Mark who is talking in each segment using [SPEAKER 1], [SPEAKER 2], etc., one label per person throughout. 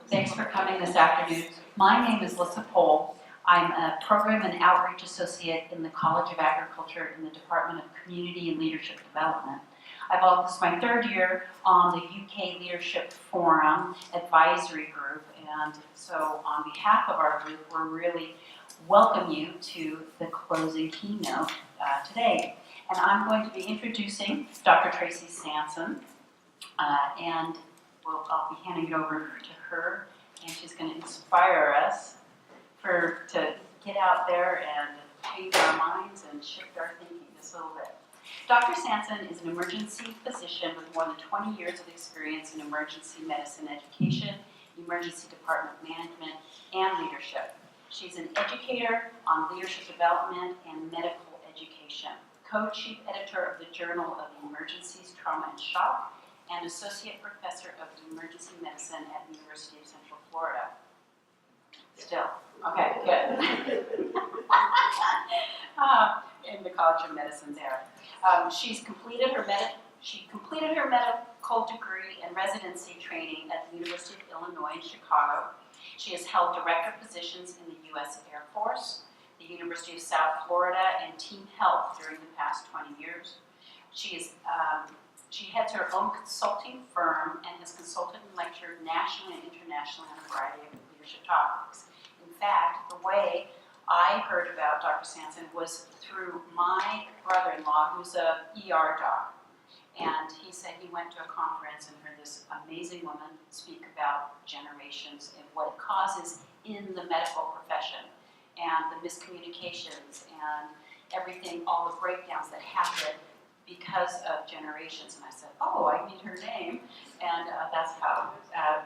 [SPEAKER 1] Thanks for coming this afternoon. My name is Lissa Pohl. I'm a Program and Outreach Associate in the College of Agriculture in the Department of Community and Leadership Development. This is my third year on the UK Leadership Forum Advisory Group, and so on behalf of our group, we're really welcome you to the closing keynote today. And I'm going to be introducing Dr. Tracy Sanson, and I'll be handing it over to her, and she's going to inspire us to get out there and change our minds and shift our thinking just a little bit. Dr. Sanson is an emergency physician with more than 20 years of experience in emergency medicine education, emergency department management, and leadership. She's an educator on leadership development and medical education, co-chief editor of the Journal of Emergencies, Trauma, and Shock, and associate professor of emergency medicine at the University of Central Florida. Still, okay, good. In the College of Medicine there. She completed her medical degree and residency training at the University of Illinois in Chicago. She has held director positions in the U.S. Air Force, the University of South Florida, and Team Health during the past 20 years. She heads her own consulting firm and has consulted and lectured nationally and internationally on a variety of leadership topics. In fact, the way I heard about Dr. Sanson was through my brother-in-law, who's a ER doc. And he said he went to a conference and heard this amazing woman speak about generations and what it causes in the medical profession and the miscommunications and everything, all the breakdowns that happen because of generations. And I said, oh, I need her name. And that's how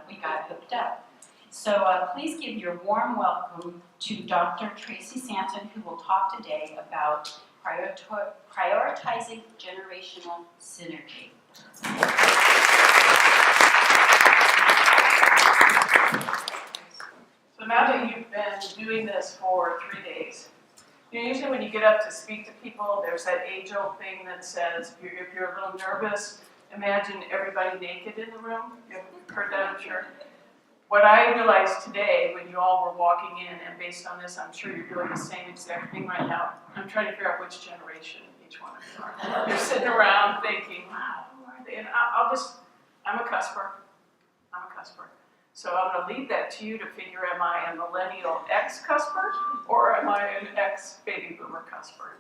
[SPEAKER 1] we got hooked up. So please give your warm welcome to Dr. Tracy Sanson, who will talk today about prioritizing generational synergy.
[SPEAKER 2] So now that you've been doing this for 3 days, usually when you get up to speak to people, there's that age-old thing that says, if you're a little nervous, imagine everybody naked in the room. You've heard that, I'm sure. What I realized today when you all were walking in, and based on this, I'm sure you're doing the same exact thing right now. I'm trying to figure out which generation each one of you are. You're sitting around thinking, wow, who are they? And I'm a cusper. So I'm going to leave that to you to figure, am I a millennial X-cusper or am I an X-baby boomer cusper?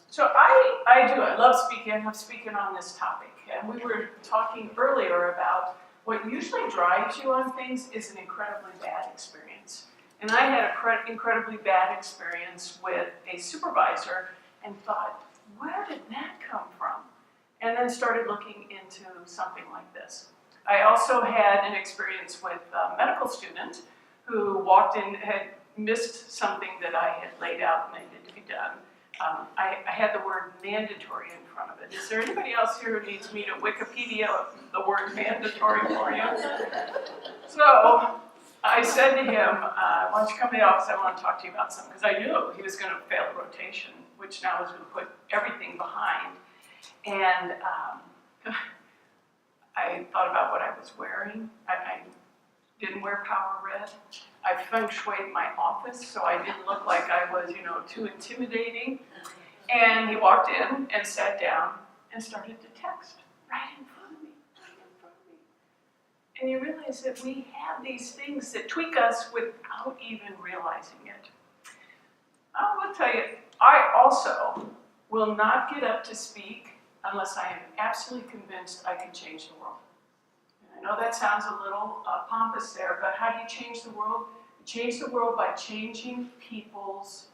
[SPEAKER 2] So I love speaking. I'm speaking on this topic. And we were talking earlier about what usually drives you on things is an incredibly bad experience. And I had an incredibly bad experience with a supervisor and thought, where did that come from? And then started looking into something like this. I also had an experience with a medical student who walked in, had missed something that I had laid out and needed to be done. I had the word mandatory in front of it. Is there anybody else here who needs me to Wikipedia the word mandatory for you? So I said to him, why don't you come to the office, I want to talk to you about something, because I knew he was going to fail the rotation, which now was going to put everything behind. And I thought about what I was wearing. I didn't wear power red. I feng shuied my office so I didn't look like I was, too intimidating. And he walked in and sat down and started to text right in front of me. And you realize that we have these things that tweak us without even realizing it. I will tell you, I also will not get up to speak unless I am absolutely convinced I can change the world. And I know that sounds a little pompous there, but how do you change the world? You change the world by changing people's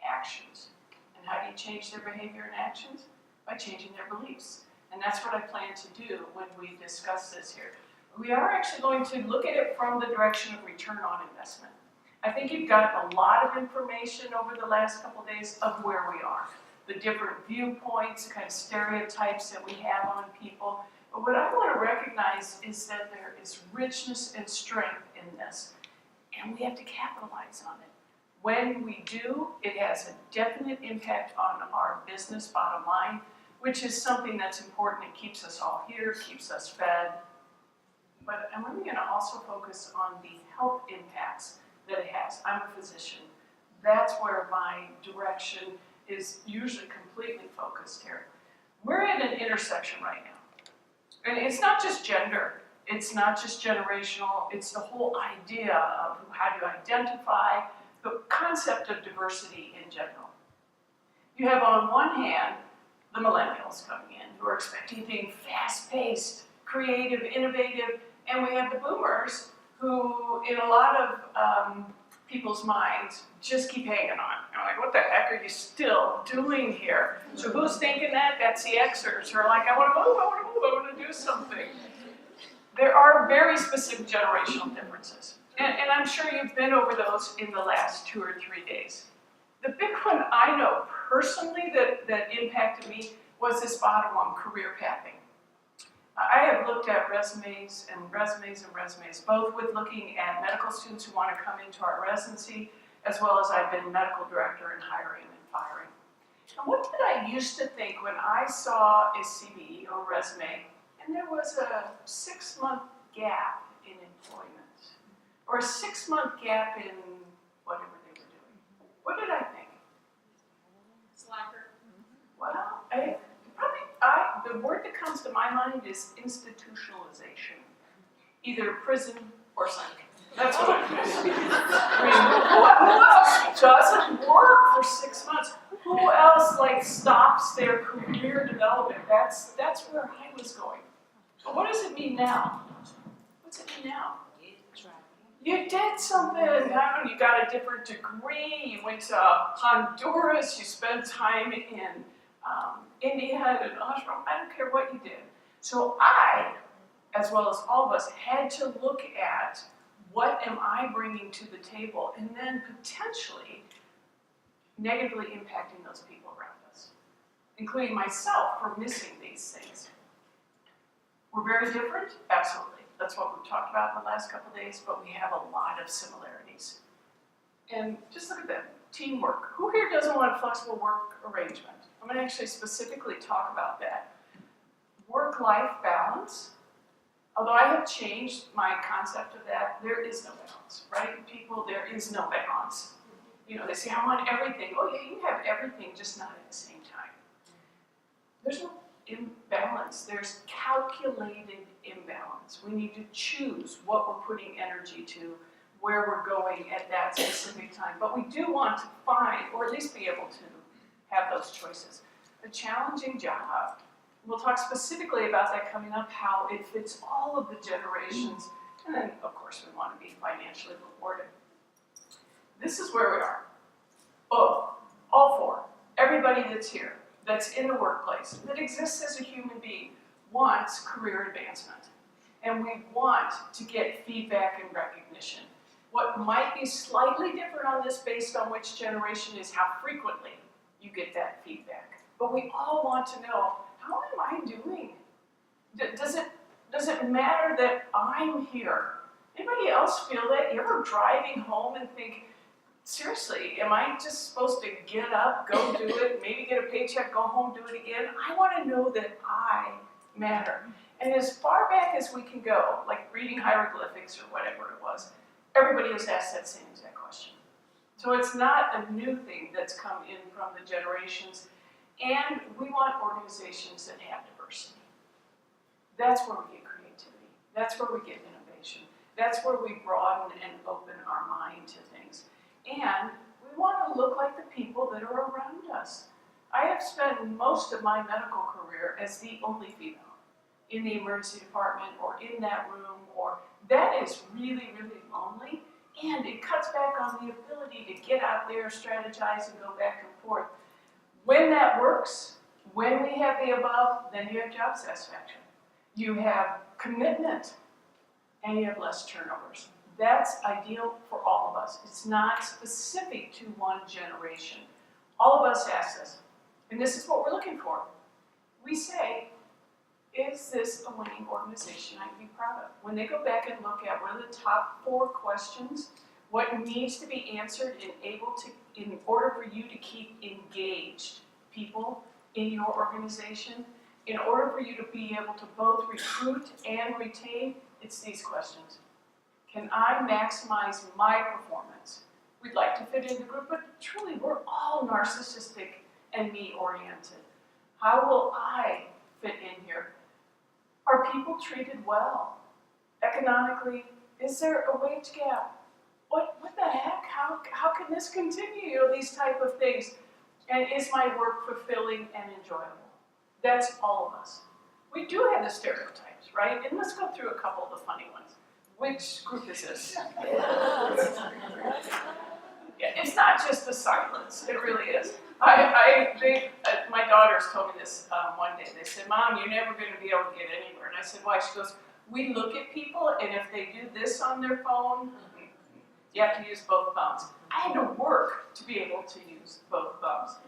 [SPEAKER 2] actions. And how do you change their behavior and actions? By changing their beliefs. And that's what I plan to do when we discuss this here. We are actually going to look at it from the direction of return on investment. I think you've got a lot of information over the last couple of days of where we are. The different viewpoints, the kind of stereotypes that we have on people. But what I want to recognize is that there is richness and strength in this, and we have to capitalize on it. When we do, it has a definite impact on our business bottom line, which is something that's important. It keeps us all here, keeps us fed, but I'm really going to also focus on the health impacts that it has. I'm a physician. That's where my direction is usually completely focused here. We're at an intersection right now. And it's not just gender, it's not just generational, it's the whole idea of how do you identify, the concept of diversity in general. You have on one hand, the millennials coming in who are expecting things fast-paced, creative, innovative, and we have the boomers who, in a lot of people's minds, just keep hanging on. You're like, what the heck are you still doing here? So who's thinking that? That's the Xers who are like, I want to move, I want to move, I want to do something. There are very specific generational differences. And I'm sure you've been over those in the last 2 or 3 days. The big one I know personally that impacted me was this bottom one, career pathing. I have looked at resumes and resumes and resumes, both with looking at medical students who want to come into our residency, as well as I've been medical director in hiring and firing. And what did I used to think when I saw a CV or resume, and there was a 6-month gap in employment, or a 6-month gap in whatever they were doing? What did I think?
[SPEAKER 3] Slacker.
[SPEAKER 2] Well, the word that comes to my mind is institutionalization. Either prison or psych. That's what it is. I mean, who else doesn't work for 6 months? Who else stops their career development? That's where I was going. But what does it mean now? What's it mean now? You did something, you got a different degree, you went to Honduras, you spent time in India and ashram, I don't care what you did. So I, as well as all of us, had to look at what am I bringing to the table and then potentially negatively impacting those people around us, including myself for missing these things. We're very different? Absolutely. That's what we've talked about in the last couple of days, but we have a lot of similarities. And just look at that, teamwork. Who here doesn't want a flexible work arrangement? I'm going to actually specifically talk about that. Work-life balance, although I have changed my concept of that, there is no balance, right? People, there is no balance. You know, they say, I want everything. Oh yeah, you have everything, just not at the same time. There's no imbalance, there's calculated imbalance. We need to choose what we're putting energy to, where we're going at that specific time. But we do want to find, or at least be able to have those choices. A challenging job. We'll talk specifically about that coming up, how it fits all of the generations. And then, of course, we want to be financially rewarded. This is where we are. Both, all four, everybody that's here, that's in the workplace, that exists as a human being, wants career advancement. And we want to get feedback and recognition. What might be slightly different on this based on which generation is how frequently you get that feedback. But we all want to know, how am I doing? Does it matter that I'm here? Anybody else feel that? You ever driving home and think, seriously, am I just supposed to get up, go do it, maybe get a paycheck, go home, do it again? I want to know that I matter. And as far back as we can go, like reading hieroglyphics or whatever it was, everybody has asked that same exact question. So it's not a new thing that's come in from the generations. And we want organizations that have diversity. That's where we get creativity. That's where we get innovation. That's where we broaden and open our mind to things. And we want to look like the people that are around us. I have spent most of my medical career as the only female in the emergency department or in that room, or that is really, really lonely. And it cuts back on the ability to get out there, strategize, and go back and forth. When that works, when we have the above, then you have job satisfaction. You have commitment, and you have less turnovers. That's ideal for all of us. It's not specific to one generation. All of us ask this, and this is what we're looking for. We say, is this a winning organization I can be proud of? When they go back and look at what are the top 4 questions, what needs to be answered in order for you to keep engaged people in your organization, in order for you to be able to both recruit and retain, It's these questions. Can I maximize my performance? We'd like to fit in the group, but truly we're all narcissistic and me-oriented. How will I fit in here? Are people treated well? Economically, is there a wage gap? What the heck? How can this continue? You know, these type of things. And is my work fulfilling and enjoyable? That's all of us. We do have the stereotypes, right? And let's go through a couple of the funny ones. Which group is this? Yeah, it's not just the silence, it really is. My daughters told me this one day. They said, Mom, you're never going to be able to get anywhere. And I said, why? She goes, we look at people, and if they do this on their phone, you have to use both thumbs. I had to work to be able to use both thumbs.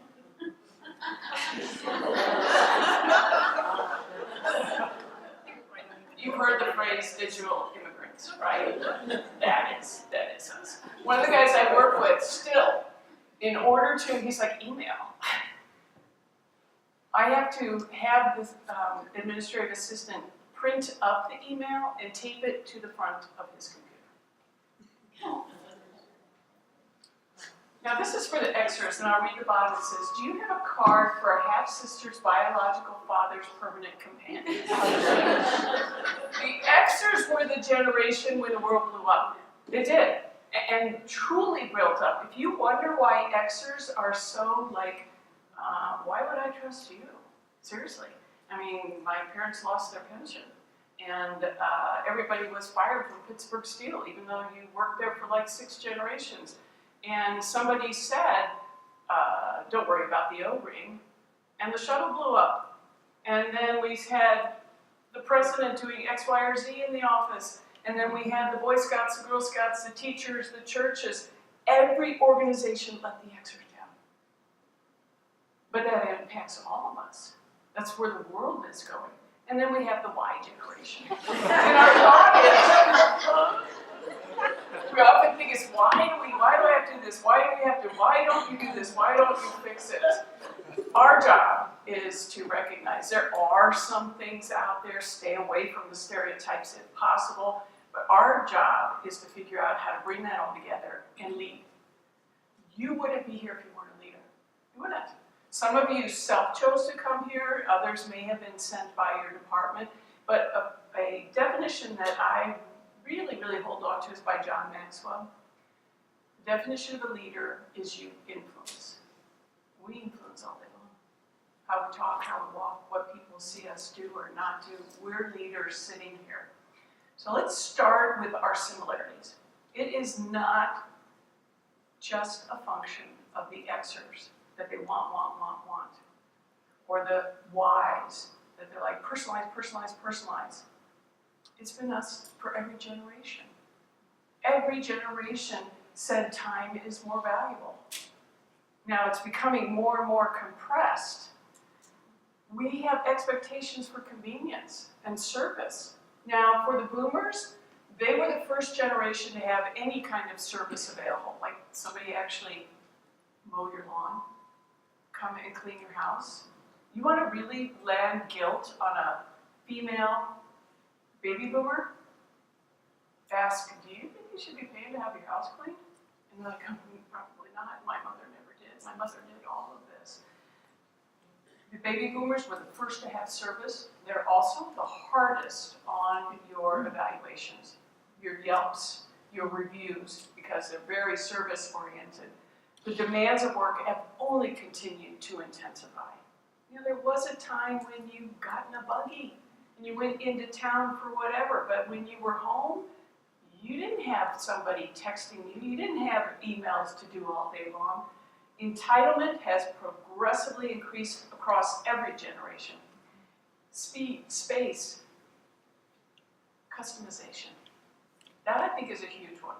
[SPEAKER 2] You've heard the phrase digital immigrants, right? That is us. One of the guys I work with still, in order to, he's like, email. I have to have this administrative assistant print up the email and tape it to the front of his computer. Now this is for the Xers, and I'll read the bottom. It says, do you have a card for a half-sister's biological father's permanent companion? The Xers were the generation when the world blew up. They did, and truly built up. If you wonder why Xers are so like, why would I trust you? Seriously. I mean, my parents lost their pension, and everybody was fired from Pittsburgh Steel, even though you worked there for like 6 generations. And somebody said, don't worry about the O-ring, and the shuttle blew up. And then we had the president doing X, Y, or Z in the office, and then we had the Boy Scouts, the Girl Scouts, the teachers, the churches. Every organization let the Xers down. But that impacts all of us. That's where the world is going. And then we have the Y generation. And our thought is, we often think is, why do I have to do this? Why don't you do this? Why don't you fix it? Our job is to recognize there are some things out there, stay away from the stereotypes if possible, but our job is to figure out how to bring that all together and lead. You wouldn't be here if you weren't a leader. You wouldn't. Some of you self-chose to come here, others may have been sent by your department, but a definition that I really, really hold on to is by John Maxwell. The definition of a leader is you influence. We influence all day long. How we talk, how we walk, what people see us do or not do. We're leaders sitting here. So let's start with our similarities. It is not just a function of the Xers that they want. Or the Ys that they're like personalize. It's been us for every generation. Every generation said time is more valuable. Now it's becoming more and more compressed. We have expectations for convenience and service. Now for the boomers, they were the first generation to have any kind of service available, like somebody actually mow your lawn, come and clean your house. You want to really land guilt on a female baby boomer? Ask, do you think you should be paying to have your house cleaned? And they're like, probably not. My mother never did. My mother did all of this. The baby boomers were the first to have service. They're also the hardest on your evaluations, your Yelps, your reviews, because they're very service-oriented. The demands of work have only continued to intensify. You know, there was a time when you got in a buggy and you went into town for whatever, but when you were home, you didn't have somebody texting you, you didn't have emails to do all day long. Entitlement has progressively increased across every generation. Speed, space, customization. That I think is a huge one.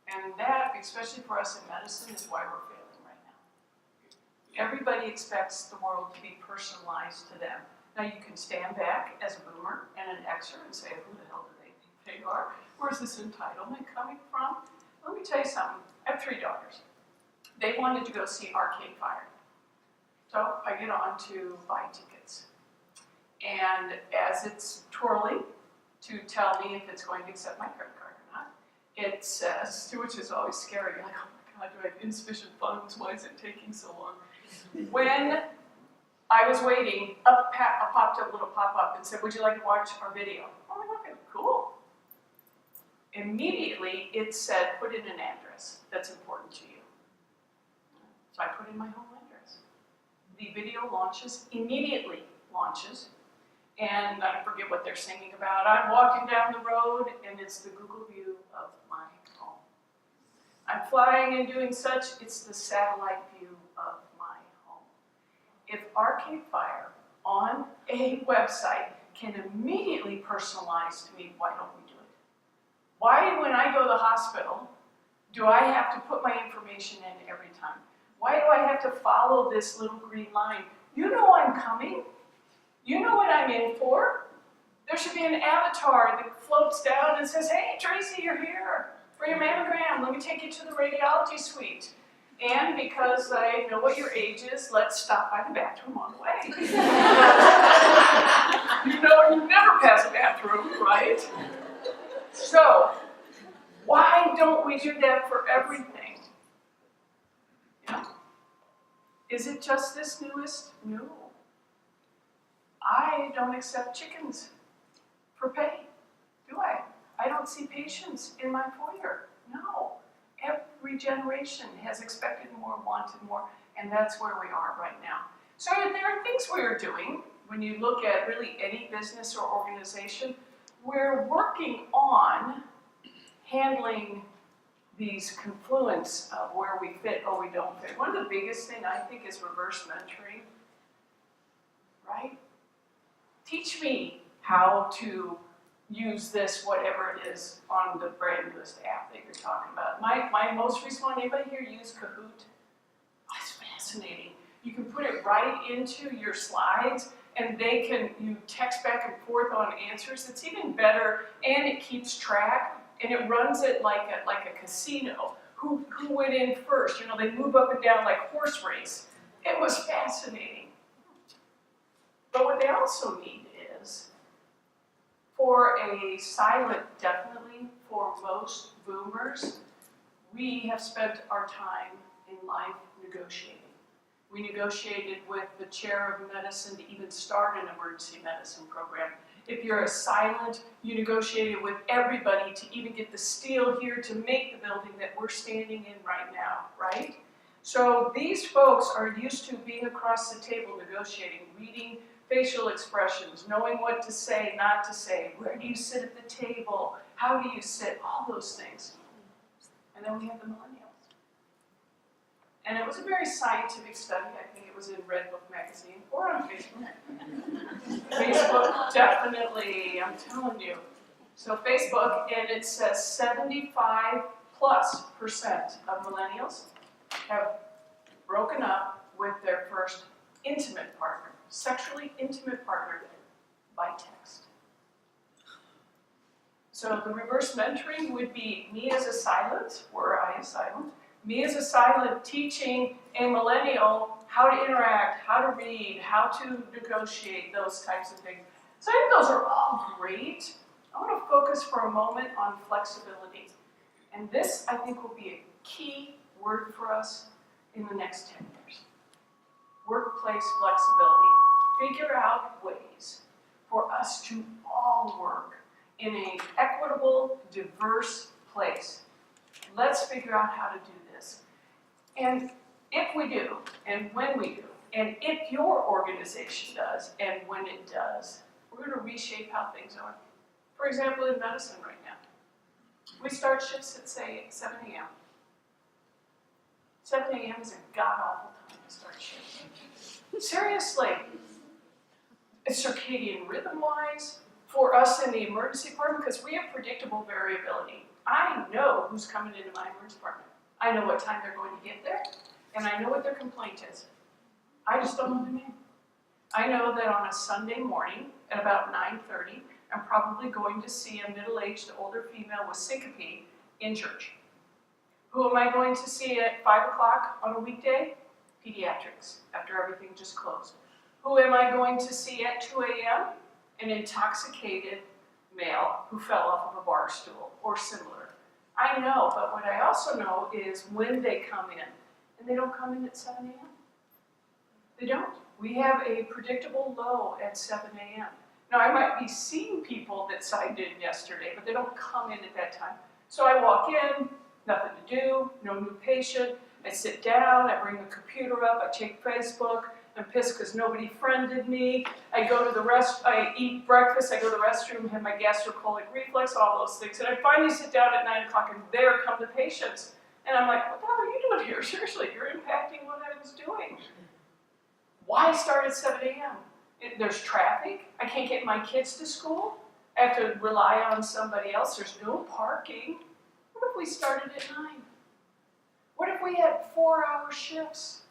[SPEAKER 2] And that, especially for us in medicine, is why we're failing right now. Everybody expects the world to be personalized to them. Now you can stand back as a boomer and an Xer and say, who the hell do they think they are? Where's this entitlement coming from? Let me tell you something. I have 3 daughters. They wanted to go see Arcade Fire. So I get on to buy tickets. And as it's twirling to tell me if it's going to accept my credit card or not. It says, which is always scary, you're like, oh my God, do I have insufficient funds? Why is it taking so long? When I was waiting, popped up a little pop-up and said, would you like to watch our video? Oh, okay, cool. Immediately, it said, put in an address that's important to you. So I put in my home address. The video immediately launches, and I forget what they're singing about. I'm walking down the road, and it's the Google view of my home. I'm flying and doing such, it's the satellite view of my home. If Arcade Fire on a website can immediately personalize to me, why don't we do it? Why, when I go to the hospital, do I have to put my information in every time? Why do I have to follow this little green line? You know I'm coming. You know what I'm in for. There should be an avatar that floats down and says, hey, Tracy, you're here for your mammogram. Let me take you to the radiology suite. And because I know what your age is, let's stop by the bathroom on the way. You know you never pass a bathroom, right? So, why don't we do that for everything? Yeah. Is it just this newest? No. I don't accept chickens for pay, do I? I don't see patients in my foyer. No. Every generation has expected more, wanted more, and that's where we are right now. So there are things we're doing. When you look at really any business or organization, we're working on handling these confluence of where we fit or we don't fit. One of the biggest things I think is reverse mentoring, right? Teach me how to use this, whatever it is, on the brand newest app that you're talking about. My most recent one, anybody here use Kahoot? Oh, it's fascinating. You can put it right into your slides and you text back and forth on answers. It's even better, and it keeps track, and it runs it like a casino. Who went in first? You know, they move up and down like horse race. It was fascinating. But what they also need is, for a silent, definitely for most boomers, we have spent our time in life negotiating. We negotiated with the chair of medicine to even start an emergency medicine program. If you're a silent, you negotiated with everybody to even get the steel here to make the building that we're standing in right now, right? So these folks are used to being across the table negotiating, reading facial expressions, knowing what to say, not to say, where do you sit at the table, how do you sit, all those things. And then we have the millennials. And it was a very scientific study. I think it was in Red Book magazine or on Facebook. Facebook, definitely, I'm telling you. So Facebook, and it says 75+% of millennials have broken up with their first intimate partner, sexually intimate partner, by text. So the reverse mentoring would be me as a silent, were I a silent, me as a silent teaching a millennial how to interact, how to read, how to negotiate, those types of things. So I think those are all great. I want to focus for a moment on flexibility. And this, I think, will be a key word for us in the next 10 years. Workplace flexibility. Figure out ways for us to all work in an equitable, diverse place. Let's figure out how to do this. And if we do, and when we do, and if your organization does, and when it does, we're going to reshape how things are. For example, in medicine right now, we start shifts at, say, 7 a.m. 7 a.m. is a god-awful time to start shifts. Seriously. It's circadian rhythm-wise, for us in the emergency department, because we have predictable variability. I know who's coming into my emergency department. I know what time they're going to get there, and I know what their complaint is. I just don't know their name. I know that on a Sunday morning at about 9:30, I'm probably going to see a middle-aged older female with syncope in church. Who am I going to see at 5 o'clock on a weekday? Pediatrics, after everything just closed. Who am I going to see at 2 a.m.? An intoxicated male who fell off of a bar stool or similar. I know, but what I also know is when they come in, and they don't come in at 7 a.m. They don't. We have a predictable low at 7 a.m. Now, I might be seeing people that signed in yesterday, but they don't come in at that time. So I walk in, nothing to do, no new patient. I sit down, I bring the computer up, I check Facebook. I'm pissed because nobody friended me. I eat breakfast, I go to the restroom, have my gastrocolic reflex, all those things. And I finally sit down at 9 o'clock and there come the patients. And I'm like, what the hell are you doing here? Seriously, you're impacting what I was doing. Why start at 7 a.m.? There's traffic. I can't get my kids to school. I have to rely on somebody else. There's no parking. What if we started at 9? What if we had 4-hour shifts?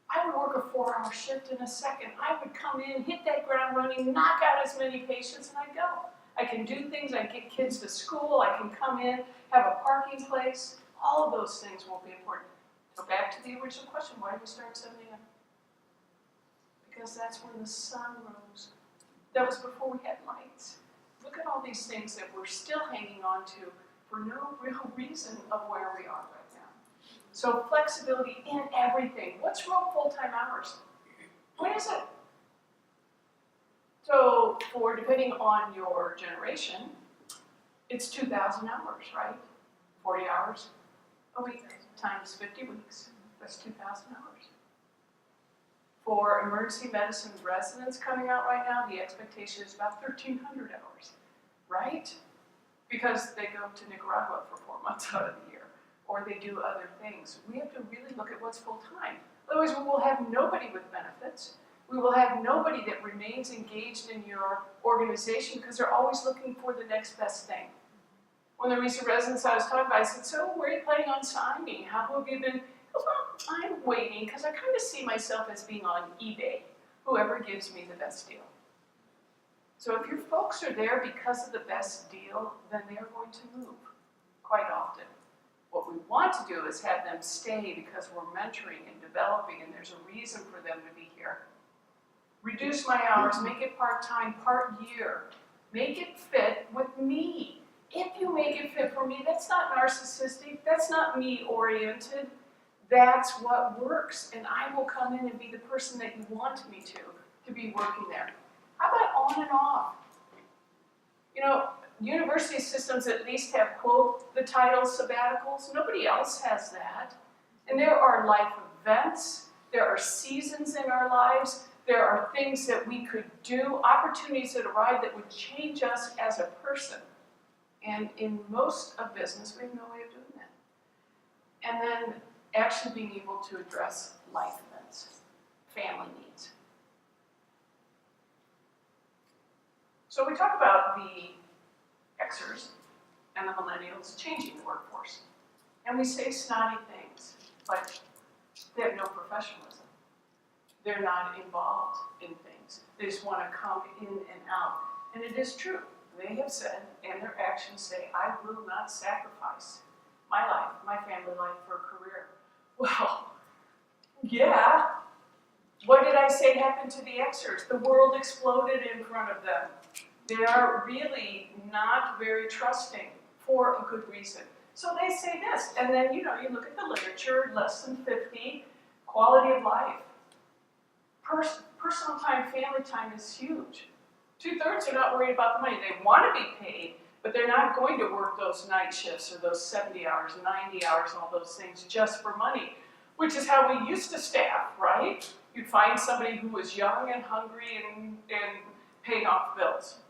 [SPEAKER 2] I would work a 4-hour shift in a second. I would come in, hit that ground running, knock out as many patients, and I'd go. I can do things. I get kids to school. I can come in, have a parking place. All of those things will be important. So back to the original question, why did we start at 7 a.m.? Because that's when the sun rose. That was before we had lights. Look at all these things that we're still hanging on to for no real reason of where we are right now. So flexibility in everything. What's real full-time hours? What is it? So for depending on your generation, it's 2,000 hours, right? 40 hours a week times 50 weeks. That's 2,000 hours. For emergency medicine residents coming out right now, the expectation is about 1,300 hours, right? Because they go to Nicaragua for 4 months out of the year, or they do other things. We have to really look at what's full-time. Otherwise, we will have nobody with benefits. We will have nobody that remains engaged in your organization because they're always looking for the next best thing. One of the recent residents I was talking about, I said, so where are you planning on signing? How have you been? Well, I'm waiting because I kind of see myself as being on eBay, whoever gives me the best deal. So if your folks are there because of the best deal, then they're going to move quite often. What we want to do is have them stay because we're mentoring and developing and there's a reason for them to be here. Reduce my hours, make it part-time, part-year. Make it fit with me. If you make it fit for me, that's not narcissistic, that's not me-oriented. That's what works, and I will come in and be the person that you want me to be working there. How about on and off? You know, university systems at least have, quote, the title sabbaticals. Nobody else has that. And there are life events, there are seasons in our lives, there are things that we could do, opportunities that arrive that would change us as a person. And in most of business, we have no way of doing that. And then actually being able to address life events, family needs. So we talk about the Xers and the millennials changing the workforce. And we say snotty things, like they have no professionalism. They're not involved in things. They just want to come in and out. And it is true. They have said, and their actions say, I will not sacrifice my life, my family life for a career. Well, yeah. What did I say happened to the Xers? The world exploded in front of them. They are really not very trusting for a good reason. So they say this, and then you look at the literature, less than 50, quality of life. Personal time, family time is huge. 2/3 are not worried about the money. They want to be paid, but they're not going to work those night shifts or those 70 hours, 90 hours, all those things just for money, which is how we used to staff, right? You'd find somebody who was young and hungry and paying off bills.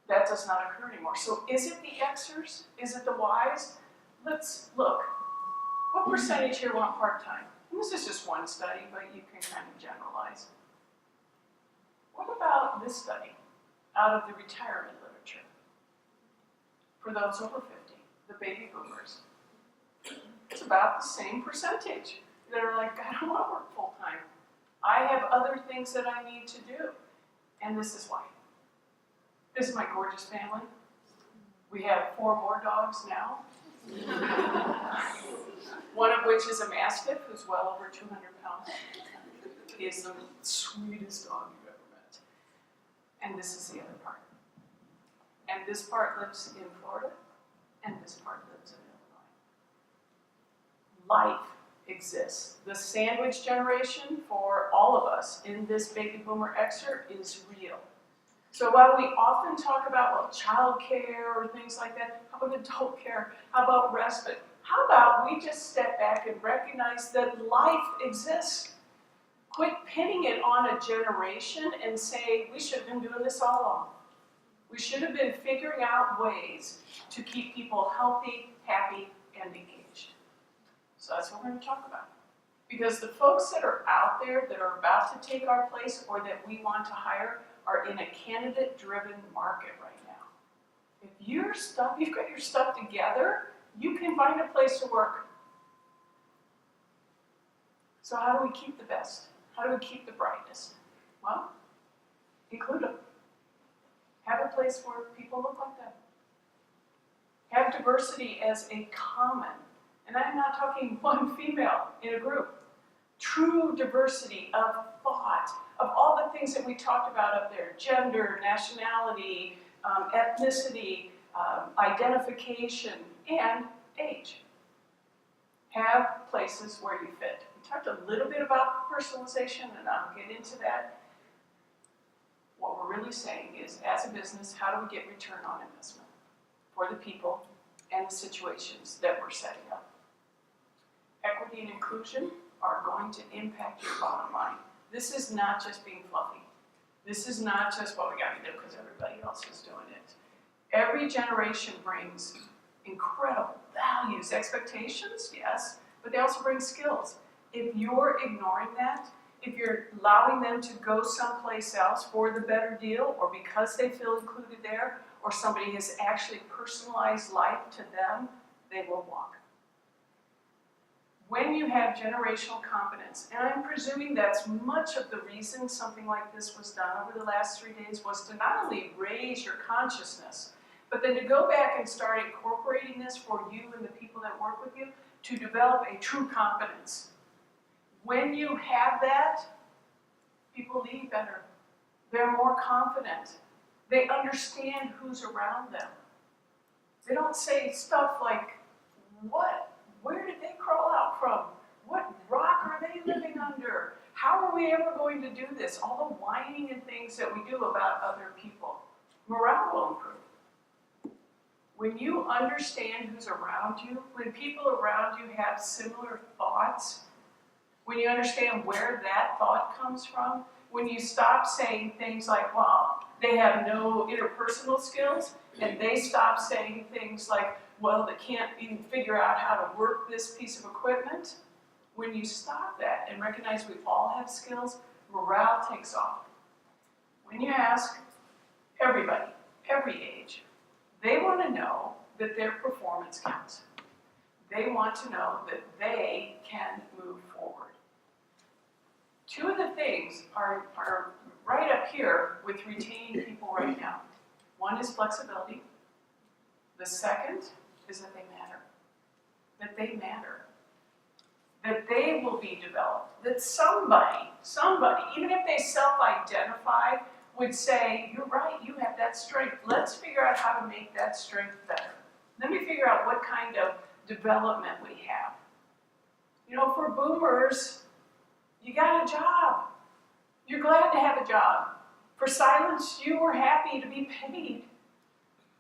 [SPEAKER 2] That does not occur anymore. So is it the Xers? Is it the Ys? Let's look. What percentage here want part-time? And this is just one study, but you can kind of generalize. What about this study out of the retirement literature? For those over 50, the baby boomers, it's about the same percentage that are like, I don't want to work full-time. I have other things that I need to do. And this is why. This is my gorgeous family. We have 4 more dogs now. One of which is a Mastiff who's well over 200 pounds. He is the sweetest dog you've ever met. And this is the other part. And this part lives in Florida, and this part lives in Illinois. Life exists. The sandwich generation for all of us in this baby boomer excerpt is real. So while we often talk about, well, child care or things like that, how about adult care, how about respite, how about we just step back and recognize that life exists? Quit pinning it on a generation and say, we should have been doing this all along. We should have been figuring out ways to keep people healthy, happy, and engaged. So that's what we're going to talk about. Because the folks that are out there that are about to take our place or that we want to hire are in a candidate-driven market right now. If you've got your stuff together, you can find a place to work. So how do we keep the best? How do we keep the brightest? Well, include them. Have a place where people look like them. Have diversity as a common, and I'm not talking one female in a group. True diversity of thought, of all the things that we talked about up there, gender, nationality, ethnicity, identification, and age. Have places where you fit. We talked a little bit about personalization, and I'll get into that. What we're really saying is, as a business, how do we get return on investment for the people and the situations that we're setting up? Equity and inclusion are going to impact your bottom line. This is not just being fluffy. This is not just what we got to do because everybody else is doing it. Every generation brings incredible values, expectations, yes, but they also bring skills. If you're ignoring that, if you're allowing them to go someplace else for the better deal or because they feel included there or somebody has actually personalized life to them, they will walk. When you have generational competence, and I'm presuming that's much of the reason something like this was done over the last 3 days, was to not only raise your consciousness, but then to go back and start incorporating this for you and the people that work with you to develop a true competence. When you have that, people lead better. They're more confident. They understand who's around them. They don't say stuff like, what? Where did they crawl out from? What rock are they living under? How are we ever going to do this? All the whining and things that we do about other people. Morale will improve. When you understand who's around you, when people around you have similar thoughts, when you understand where that thought comes from, when you stop saying things like, well, they have no interpersonal skills, and they stop saying things like, well, they can't even figure out how to work this piece of equipment. When you stop that and recognize we all have skills, morale takes off. When you ask everybody, every age, they want to know that their performance counts. They want to know that they can move forward. Two of the things are right up here with retaining people right now. One is flexibility. The second is that they matter. That they matter. That they will be developed. That somebody, even if they self-identify, would say, you're right, you have that strength. Let's figure out how to make that strength better. Let me figure out what kind of development we have. You know, for boomers, you got a job. You're glad to have a job. For silence, you were happy to be paid.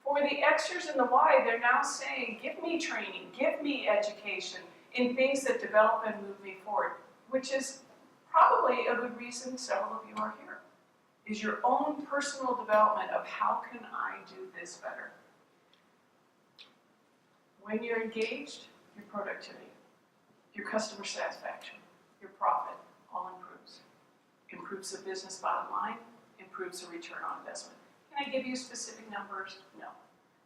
[SPEAKER 2] For the Xers and the Y, they're now saying, give me training, give me education in things that develop and move me forward, which is probably a good reason several of you are here, is your own personal development of how can I do this better. When you're engaged, your productivity, your customer satisfaction, your profit all improves. Improves the business bottom line, improves the return on investment. Can I give you specific numbers? No.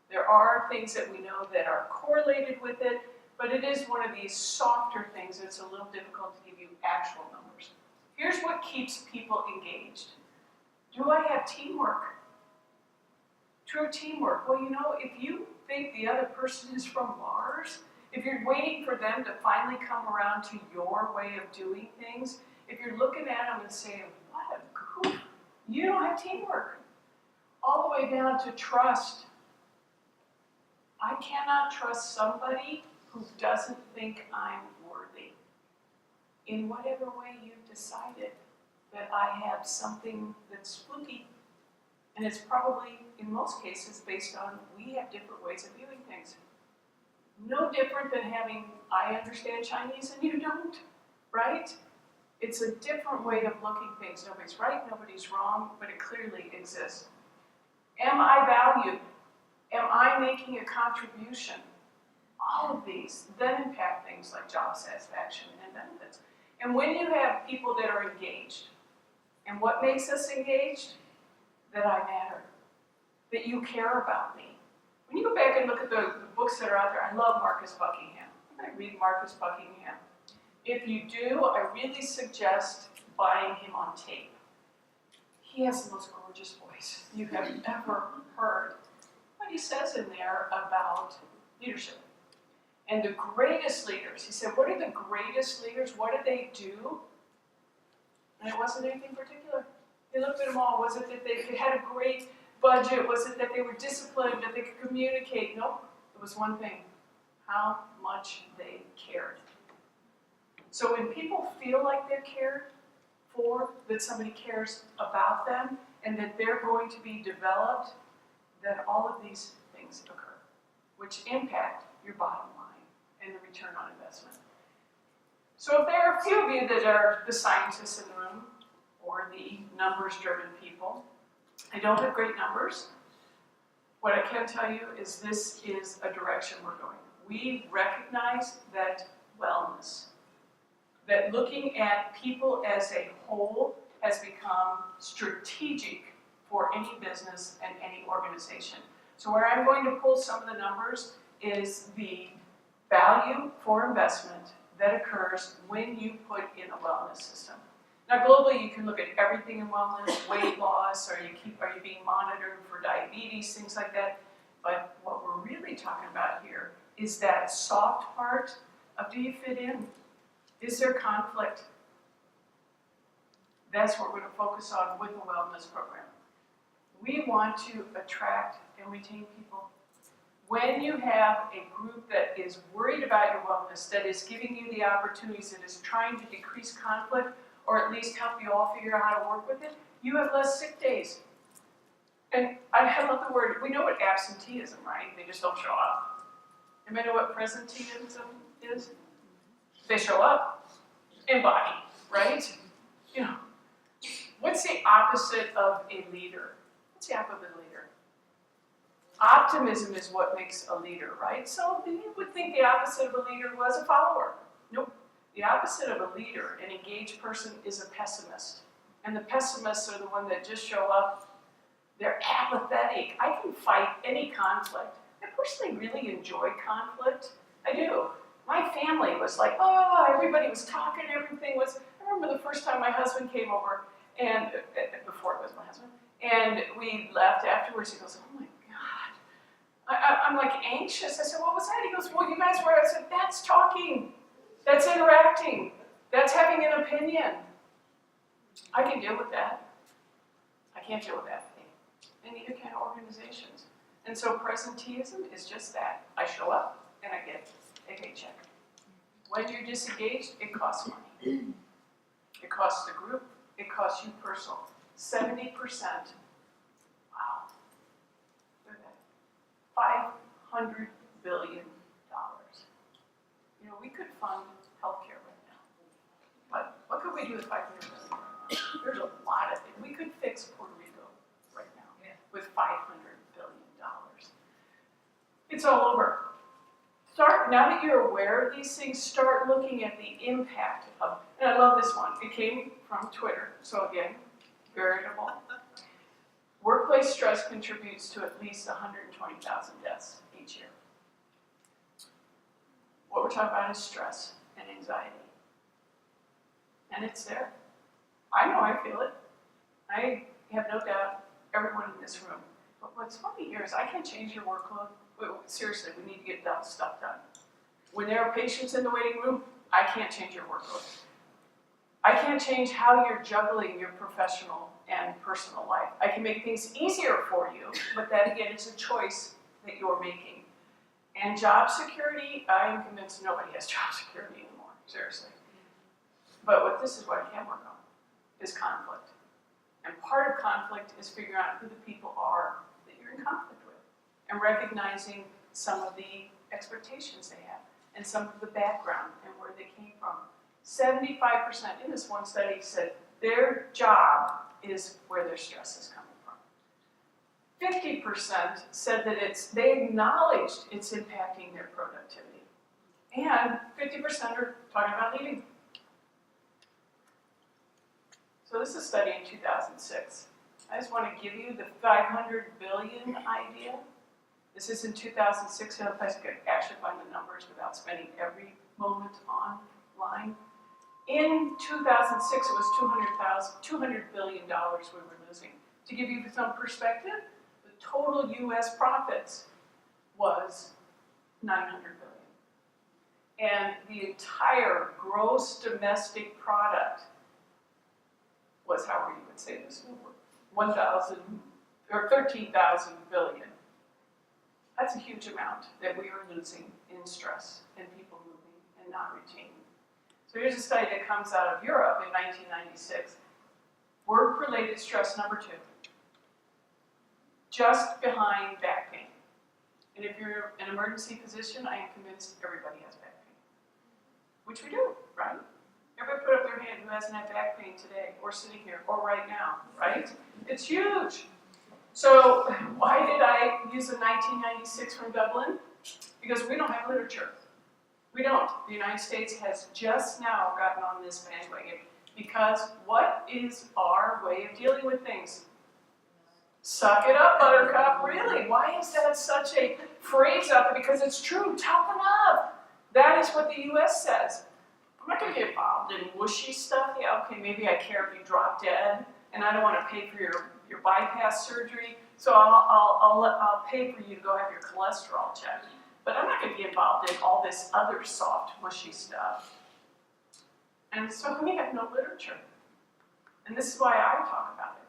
[SPEAKER 2] There are things that we know that are correlated with it, but it is one of these softer things that's a little difficult to give you actual numbers. Here's what keeps people engaged. Do I have teamwork? True teamwork. Well, you know, if you think the other person is from Mars, if you're waiting for them to finally come around to your way of doing things, if you're looking at them and saying, what a goof, you don't have teamwork. All the way down to trust. I cannot trust somebody who doesn't think I'm worthy. In whatever way you've decided that I have something that's spooky. And it's probably, in most cases, based on we have different ways of viewing things. No different than having, I understand Chinese and you don't, right? It's a different way of looking things. Nobody's right, nobody's wrong, but it clearly exists. Am I valued? Am I making a contribution? All of these then impact things like job satisfaction and benefits. And when you have people that are engaged, and what makes us engaged? That I matter, that you care about me. When you go back and look at the books that are out there, I love Marcus Buckingham. I'm going to read Marcus Buckingham. If you do, I really suggest buying him on tape. He has the most gorgeous voice you have ever heard. What he says in there about leadership. And the greatest leaders, he said, what are the greatest leaders? What did they do? And it wasn't anything particular. He looked at them all. Was it that they had a great budget? Was it that they were disciplined, that they could communicate? Nope. It was one thing. How much they cared. So when people feel like they're cared for, that somebody cares about them, and that they're going to be developed, then all of these things occur, which impact your bottom line and the return on investment. So if there are a few of you that are the scientists in the room, or the numbers-driven people, I don't have great numbers. What I can tell you is this is a direction we're going. We recognize that wellness, that looking at people as a whole has become strategic for any business and any organization. So where I'm going to pull some of the numbers is the value for investment that occurs when you put in a wellness system. Now globally, you can look at everything in wellness, weight loss, are you being monitored for diabetes, things like that. But what we're really talking about here is that soft part of, do you fit in? Is there conflict? That's what we're going to focus on with the wellness program. We want to attract and retain people. When you have a group that is worried about your wellness, that is giving you the opportunities, that is trying to decrease conflict, or at least help you all figure out how to work with it, you have less sick days. And I love the word, we know what absenteeism, right? They just don't show up. Anybody know what presenteeism is? They show up in body, right? You know, what's the opposite of a leader? What's the opposite of a leader? Optimism is what makes a leader, right? So you would think the opposite of a leader was a follower. Nope. The opposite of a leader, an engaged person, is a pessimist. And the pessimists are the ones that just show up. They're apathetic. I can fight any conflict. I personally really enjoy conflict. I do. My family was like, oh, everybody was talking, everything was, I remember the first time my husband came over, and before it was my husband, and we left afterwards. He goes, oh my God. I'm like anxious. I said, what was that? He goes, well, you guys were, I said, that's talking. That's interacting. That's having an opinion. I can deal with that. I can't deal with apathy. And neither can organizations. And so presenteeism is just that. I show up and I get a paycheck. When you're disengaged, it costs money. It costs the group. It costs you personal. 70%. Wow. Look at that. $500 billion. You know, we could fund healthcare right now. But what could we do with $500 billion right now? There's a lot of things. We could fix Puerto Rico right now with $500 billion. It's all over. Now that you're aware of these things, start looking at the impact of, and I love this one. It came from Twitter. So again, veritable. Workplace stress contributes to at least 120,000 deaths each year. What we're talking about is stress and anxiety. And it's there. I know I feel it. I have no doubt everyone in this room. But what's funny here is I can't change your workload. Seriously, we need to get stuff done. When there are patients in the waiting room, I can't change your workload. I can't change how you're juggling your professional and personal life. I can make things easier for you, but that again is a choice that you're making. And job security, I am convinced nobody has job security anymore, seriously. But this is what I can work on, is conflict. And part of conflict is figuring out who the people are that you're in conflict with, and recognizing some of the expectations they have, and some of the background and where they came from. 75% in this one study said their job is where their stress is coming from. 50% said that they acknowledged it's impacting their productivity. And 50% are talking about leaving. So this is a study in 2006. I just want to give you the 500 billion idea. This is in 2006, and if I could actually find the numbers without spending every moment online. In 2006, it was $200 billion we were losing. To give you some perspective, the total US profits was $900 billion. And the entire gross domestic product was, however you would say this, 1,000 or 13,000 billion. That's a huge amount that we are losing in stress and people moving and not retaining. So here's a study that comes out of Europe in 1996. Work-related stress number 2, just behind back pain. And if you're an emergency physician, I am convinced everybody has back pain, which we do, right? Everybody put up their hand who hasn't had back pain today, or sitting here, or right now, right? It's huge. So why did I use a 1996 from Dublin? Because we don't have literature. We don't. The United States has just now gotten on this bandwagon. Because what is our way of dealing with things? Suck it up, buttercup. Really? Why is that such a phrase out there? Because it's true. Toughen up. That is what the U.S. says. I'm not going to get involved in mushy stuff. Yeah, okay, maybe I care if you drop dead, and I don't want to pay for your bypass surgery, so I'll pay for you to go have your cholesterol checked. But I'm not going to be involved in all this other soft, mushy stuff. And so we have no literature. And this is why I talk about it.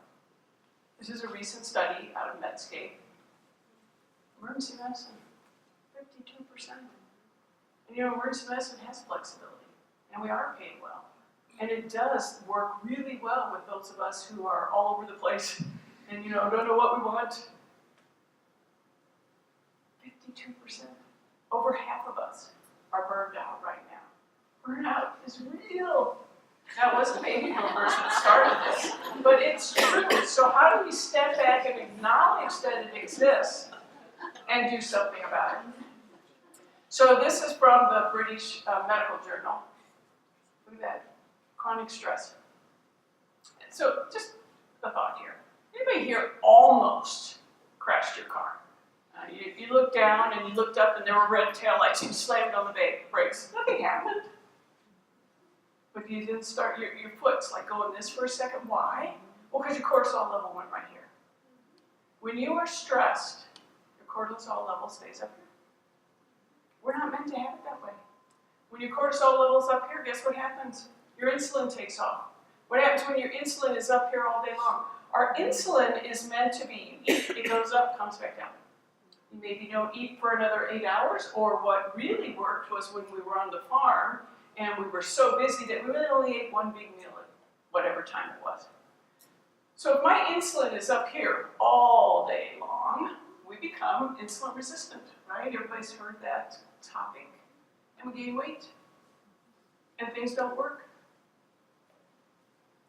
[SPEAKER 2] This is a recent study out of Medscape. Emergency medicine, 52%. And you know, emergency medicine has flexibility. And we are paid well. And it does work really well with those of us who are all over the place and, you know, don't know what we want. 52%. Over half of us are burned out right now. Burnout is real. That wasn't baby boomers that started this, but it's true. So how do we step back and acknowledge that it exists and do something about it? So this is from the British Medical Journal. Look at that, chronic stress. So just a thought here. Anybody here almost crashed your car? You looked down and you looked up and there were red taillights. You slammed on the brakes. Nothing happened. But you didn't start, your foot's like going this for a second. Why? Well, because your cortisol level went right here. When you are stressed, your cortisol level stays up here. We're not meant to have it that way. When your cortisol level's up here, guess what happens? Your insulin takes off. What happens when your insulin is up here all day long? Our insulin is meant to be, you eat, it goes up, comes back down. You maybe don't eat for another 8 hours, or what really worked was when we were on the farm and we were so busy that we really only ate one big meal at whatever time it was. So if my insulin is up here all day long, we become insulin resistant, right? Everybody's heard that topic. And we gain weight. And things don't work.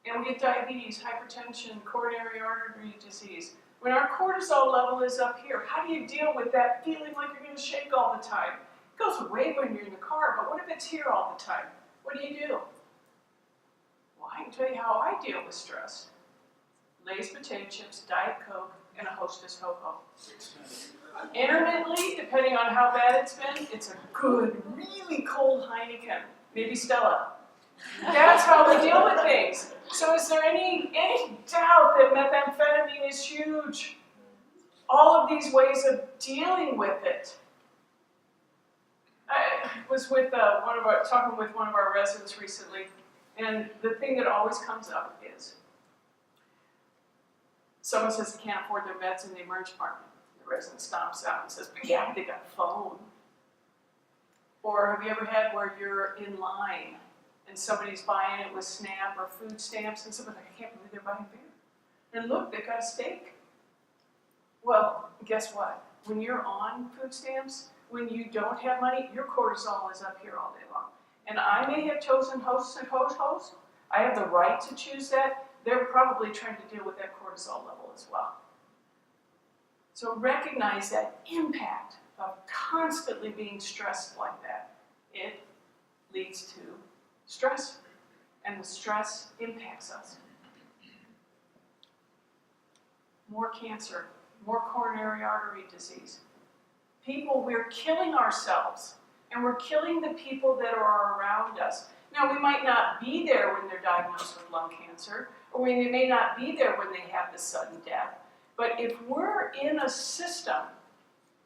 [SPEAKER 2] And we get diabetes, hypertension, coronary artery disease. When our cortisol level is up here, how do you deal with that feeling like you're going to shake all the time? It goes away when you're in the car, but what if it's here all the time? What do you do? Well, I can tell you how I deal with stress. Lay's potato chips, Diet Coke, and a Hostess Ho-Ho. Intermittently, depending on how bad it's been, it's a good, really cold Heineken, maybe Stella. That's how we deal with things. So is there any doubt that methamphetamine is huge? All of these ways of dealing with it. I was with talking with one of our residents recently, and the thing that always comes up is someone says they can't afford their meds in the emergency department. The resident stomps out and says, but yeah, they got a phone. Or have you ever had where you're in line and somebody's buying it with SNAP or food stamps and somebody's like, I can't believe they're buying beer. And look, they got a steak. Well, guess what? When you're on food stamps, when you don't have money, your cortisol is up here all day long. And I may have chosen hosts and hosts. I have the right to choose that. They're probably trying to deal with that cortisol level as well. So recognize that impact of constantly being stressed like that. It leads to stress, and the stress impacts us. More cancer, more coronary artery disease. People, we're killing ourselves, and we're killing the people that are around us. Now, we might not be there when they're diagnosed with lung cancer, or we may not be there when they have the sudden death, but if we're in a system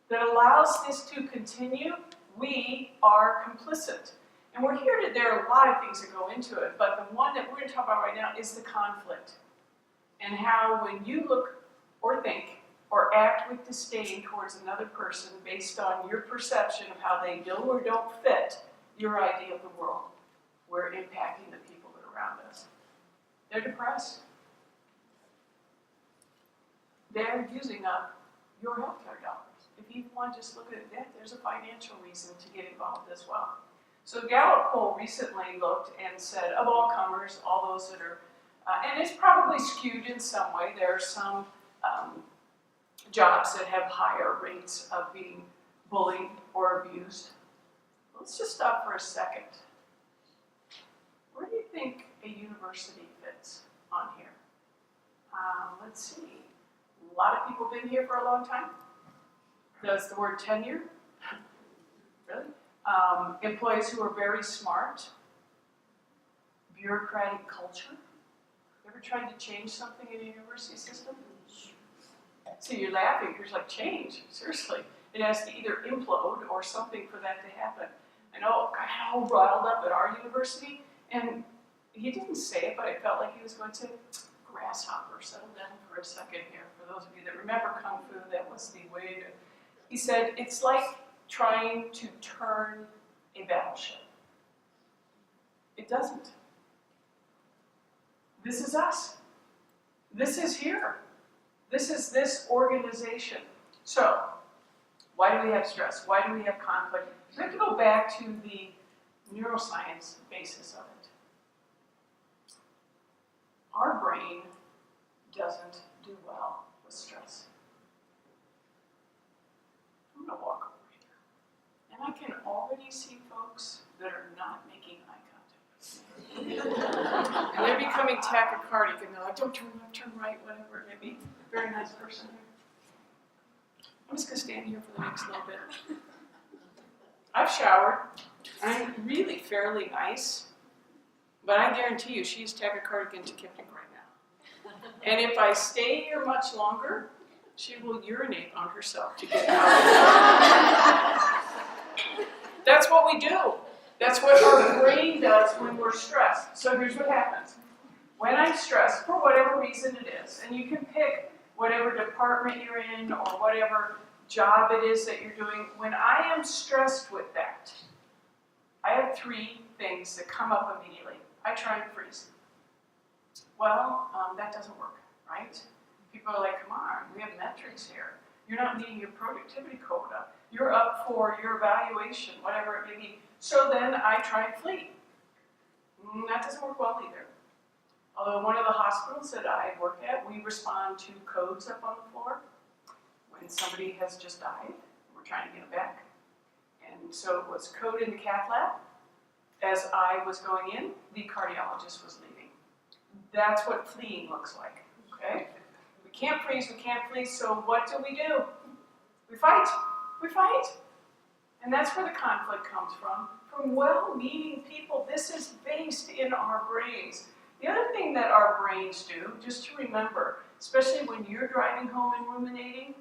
[SPEAKER 2] that allows this to continue, we are complicit. And we're here to, there are a lot of things that go into it, but the one that we're going to talk about right now is the conflict. And how when you look or think or act with disdain towards another person based on your perception of how they do or don't fit your idea of the world, we're impacting the people that are around us. They're depressed. They're using up your healthcare dollars. If you want to just look at that, there's a financial reason to get involved as well. So the Gallup poll recently looked and said, of all comers, all those that are, and it's probably skewed in some way. There are some jobs that have higher rates of being bullied or abused. Let's just stop for a second. Where do you think a university fits on here? Let's see. A lot of people been here for a long time. Does the word tenure? Really? Employees who are very smart. Bureaucratic culture. Ever tried to change something in a university system? See, you're laughing. You're like, change? Seriously. It has to either implode or something for that to happen. I know I got all riled up at our university, and he didn't say it, but I felt like he was going to grasshopper, settle down for a second here. For those of you that remember Kung Fu, that was the way to... He said, it's like trying to turn a battleship. It doesn't. This is us. This is here. This is this organization. So, why do we have stress? Why do we have conflict? We have to go back to the neuroscience basis of it. Our brain doesn't do well with stress. I'm going to walk over here. And I can already see folks that are not making eye contact. And they're becoming tachycardic, and they're like, don't turn left, turn right, whatever it may be. Very nice person here. I'm just going to stand here for the next little bit. I've showered. I'm really fairly nice, but I guarantee you she's tachycardic and tachypnic right now. And if I stay here much longer, she will urinate on herself to get out. That's what we do. That's what our brain does when we're stressed. So here's what happens. When I'm stressed, for whatever reason it is, and you can pick whatever department you're in or whatever job it is that you're doing, when I am stressed with that, I have three things that come up immediately. I try and freeze. Well, that doesn't work, right? People are like, come on, we have metrics here. You're not meeting your productivity quota. You're up for your evaluation, whatever it may be. So then I try and flee. That doesn't work well either. Although one of the hospitals that I work at, we respond to codes up on the floor. When somebody has just died, we're trying to get them back. And so it was code in the cath lab. As I was going in, the cardiologist was leaving. That's what fleeing looks like, okay? We can't freeze, we can't flee, so what do? We fight. We fight. And that's where the conflict comes from well-meaning people. This is based in our brains. The other thing that our brains do, just to remember, especially when you're driving home and ruminating,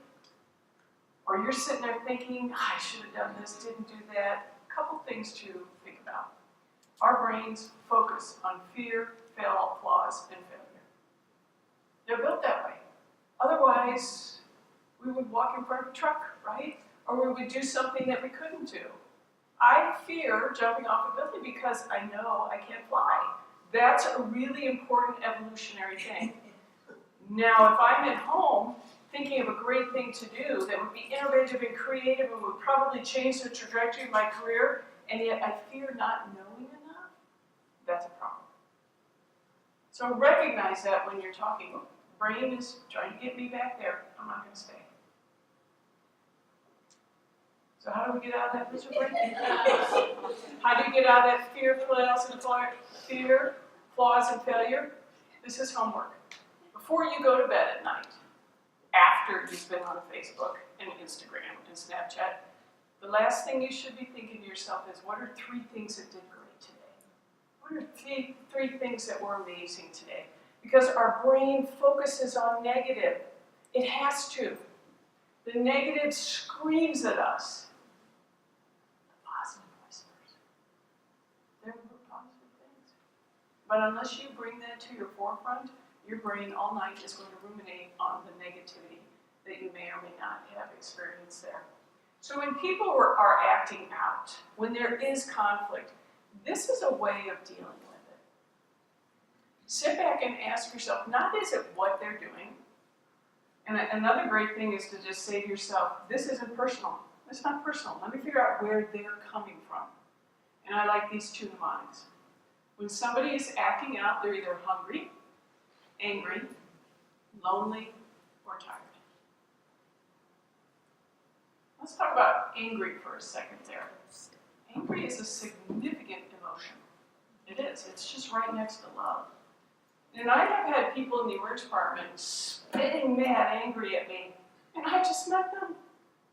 [SPEAKER 2] or you're sitting there thinking, I should have done this, didn't do that, a couple things to think about. Our brains focus on fear, flaws, and failure. They're built that way. Otherwise, we would walk in front of a truck, right? Or we would do something that we couldn't do. I fear jumping off a building because I know I can't fly. That's a really important evolutionary thing. Now, if I'm at home thinking of a great thing to do that would be innovative and creative and would probably change the trajectory of my career, and yet I fear not knowing enough, that's a problem. So recognize that when you're talking. Oh, brain is trying to get me back there. I'm not going to stay. So how do we get out of that misery? How do you get out of that fear, flaws, and failure? This is homework. Before you go to bed at night, after you've been on Facebook and Instagram and Snapchat, the last thing you should be thinking to yourself is, what are 3 things that did great today? What are three things that were amazing today? Because our brain focuses on negative. It has to. The negative screams at us. The positive whispers. They're positive things. But unless you bring that to your forefront, your brain all night is going to ruminate on the negativity that you may or may not have experienced there. So when people are acting out, when there is conflict, this is a way of dealing with it. Sit back and ask yourself, not is it what they're doing, and another great thing is to just say to yourself, this isn't personal. It's not personal. Let me figure out where they're coming from. And I like these 2 mnemonics. When somebody is acting out, they're either hungry, angry, lonely, or tired. Let's talk about angry for a second there. Angry is a significant emotion. It is. It's just right next to love. And I have had people in the emergency department spitting mad angry at me, and I just met them.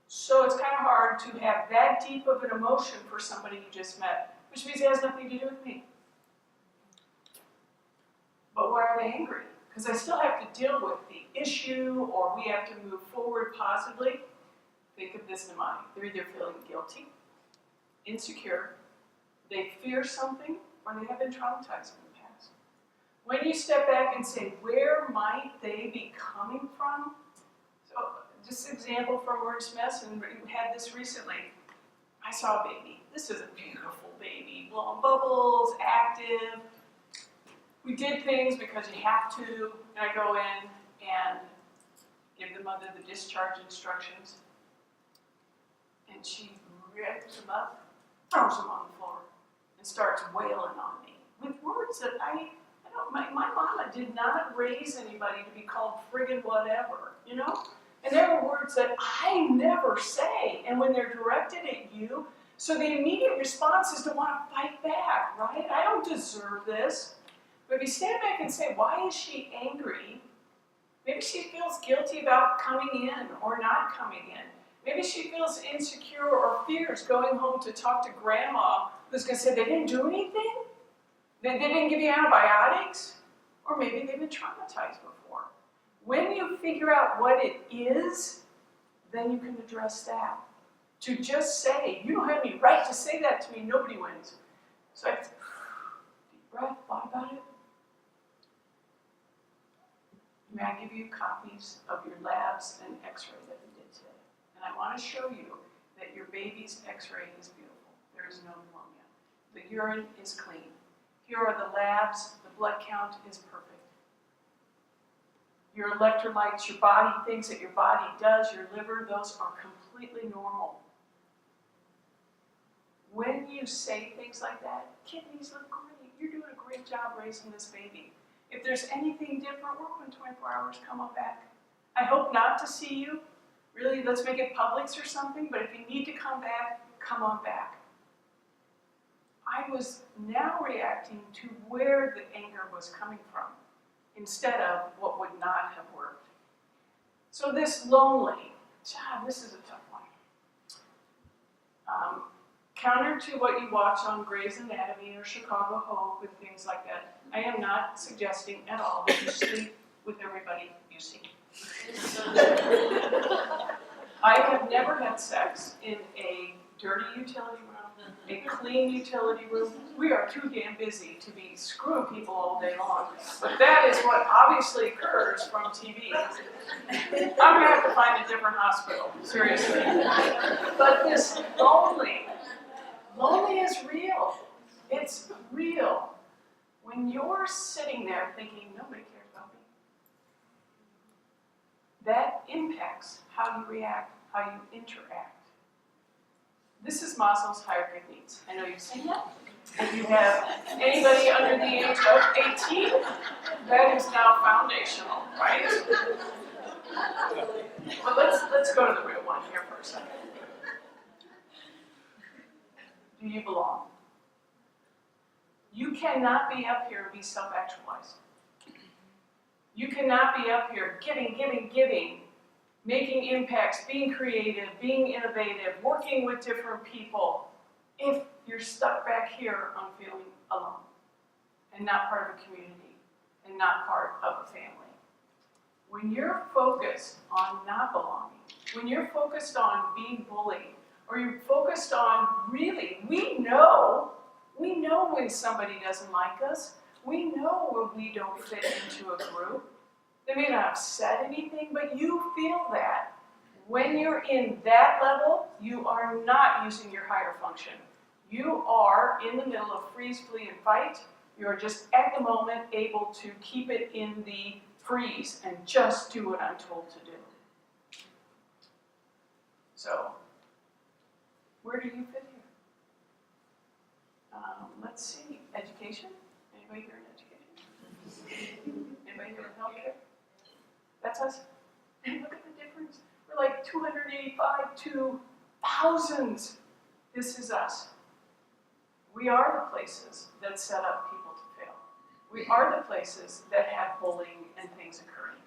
[SPEAKER 2] So it's kind of hard to have that deep of an emotion for somebody you just met, which means it has nothing to do with me. But why are they angry? Because I still have to deal with the issue, or we have to move forward positively. Think of this mnemonic. They're either feeling guilty, insecure, they fear something, or they have been traumatized in the past. When you step back and say, where might they be coming from? So, just an example from Emergency Medicine, we had this recently. I saw a baby. This is a beautiful baby, blowing bubbles, active. We did things because you have to, and I go in and give the mother the discharge instructions. And she rips them up, throws them on the floor, and starts wailing on me with words that my mama did not raise anybody to be called friggin' whatever, you know? And there are words that I never say, and when they're directed at you, so the immediate response is to want to fight back, right? I don't deserve this. But if you stand back and say, why is she angry? Maybe she feels guilty about coming in or not coming in. Maybe she feels insecure or fears going home to talk to grandma who's going to say they didn't do anything? They didn't give you antibiotics? Or maybe they've been traumatized before. When you figure out what it is, then you can address that. To just say, you don't have any right to say that to me, nobody wins. So I deep breath, thought about it. May I give you copies of your labs and x-ray that we did today? And I want to show you that your baby's x-ray is beautiful. There is no pneumonia. The urine is clean. Here are the labs. The blood count is perfect. Your electrolytes, your body, things that your body does, your liver, those are completely normal. When you say things like that, kidneys look great. You're doing a great job raising this baby. If there's anything different, we're open 24 hours, come on back. I hope not to see you. Really, let's make it Publix or something, but if you need to come back, come on back. I was now reacting to where the anger was coming from, instead of what would not have worked. So this lonely, this is a tough one. Counter to what you watch on Grey's Anatomy or Chicago Hope and things like that, I am not suggesting at all that you sleep with everybody you see. I have never had sex in a dirty utility room, a clean utility room. We are too damn busy to be screwing people all day long. But that is what obviously occurs from TV. I'm going to have to find a different hospital, seriously. But this lonely bullying is real. It's real. When you're sitting there thinking, nobody cares about me, that impacts how you react, how you interact. This is Maslow's hierarchy of needs. I know you've seen that. If you have anybody under the age of 18, that is now foundational, right? But let's go to the real one here for a second. Do you belong? You cannot be up here and be self-actualized. You cannot be up here giving, making impacts, being creative, being innovative, working with different people, if you're stuck back here on feeling alone and not part of a community and not part of a family. When you're focused on not belonging, when you're focused on being bullied, or you're focused on really, we know when somebody doesn't like us, we know when we don't fit into a group. They may not have said anything, but you feel that. When you're in that level, you are not using your higher function. You are in the middle of freeze, flee, and fight. You're just at the moment able to keep it in the freeze and just do what I'm told to do. So, where do you fit here? Let's see, education? Anybody here in education? Anybody here in healthcare? That's us. And look at the difference. We're like 285 to thousands. This is us. We are the places that set up people to fail. We are the places that have bullying and things occurring.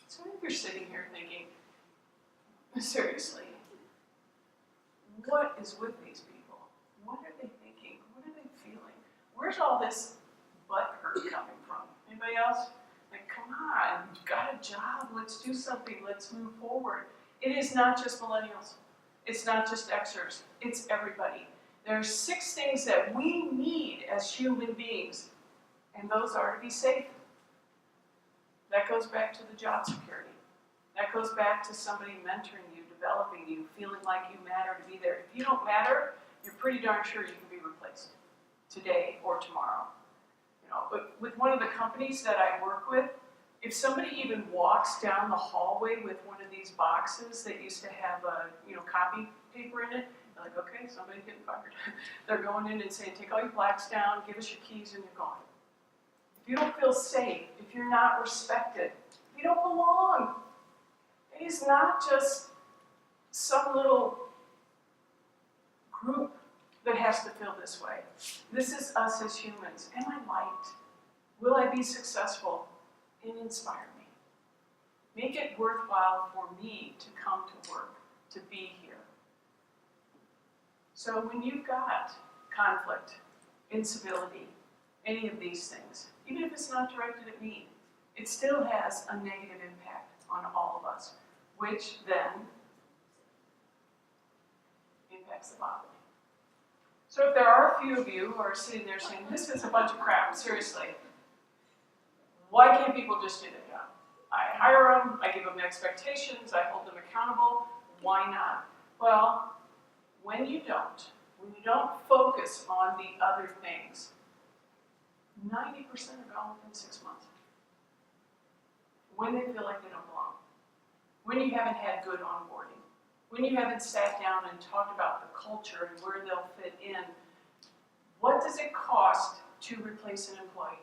[SPEAKER 2] So if you're sitting here thinking, seriously, what is with these people? What are they thinking? What are they feeling? Where's all this butt hurt coming from? Anybody else? Like, come on, you've got a job, let's do something, let's move forward. It is not just millennials. It's not just Xers. It's everybody. There are 6 things that we need as human beings, and those are to be safe. That goes back to the job security. That goes back to somebody mentoring you, developing you, feeling like you matter to be there. If you don't matter, you're pretty darn sure you can be replaced today or tomorrow. You know, but with one of the companies that I work with, if somebody even walks down the hallway with one of these boxes that used to have copy paper in it, they're like, okay, somebody's getting fired. They're going in and saying, take all your plaques down, give us your keys, and you're gone. If you don't feel safe, if you're not respected, if you don't belong, it is not just some little group that has to feel this way. This is us as humans. Am I liked? Will I be successful? And inspire me. Make it worthwhile for me to come to work, to be here. So when you've got conflict, incivility, any of these things, even if it's not directed at me, it still has a negative impact on all of us, which then impacts the body. So if there are a few of you who are sitting there saying, this is a bunch of crap, seriously, why can't people just do their job? I hire them, I give them expectations, I hold them accountable, why not? Well, when you don't focus on the other things, 90% are gone within 6 months. When they feel like they don't belong. When you haven't had good onboarding. When you haven't sat down and talked about the culture and where they'll fit in. What does it cost to replace an employee?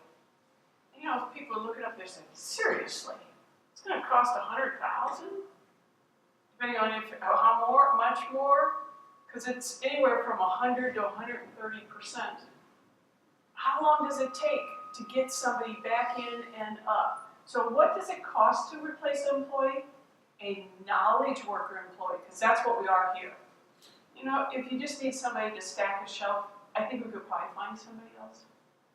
[SPEAKER 2] And, if people are looking up there saying, seriously, it's going to cost $100,000? Depending on how much more, because it's anywhere from 100 to 130%. How long does it take to get somebody back in and up? So what does it cost to replace an employee? A knowledge worker employee, because that's what we are here. If you just need somebody to stack a shelf, I think we could probably find somebody else.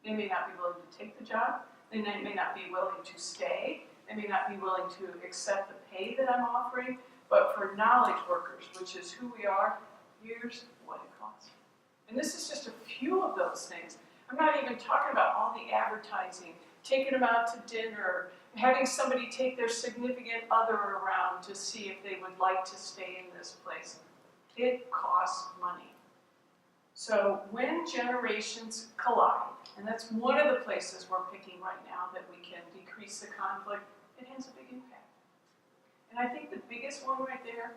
[SPEAKER 2] They may not be willing to take the job. They may not be willing to stay. They may not be willing to accept the pay that I'm offering. But for knowledge workers, which is who we are, here's what it costs. And this is just a few of those things. I'm not even talking about all the advertising, taking them out to dinner, having somebody take their significant other around to see if they would like to stay in this place. It costs money. So when generations collide, and that's one of the places we're picking right now that we can decrease the conflict, it has a big impact. And I think the biggest one right there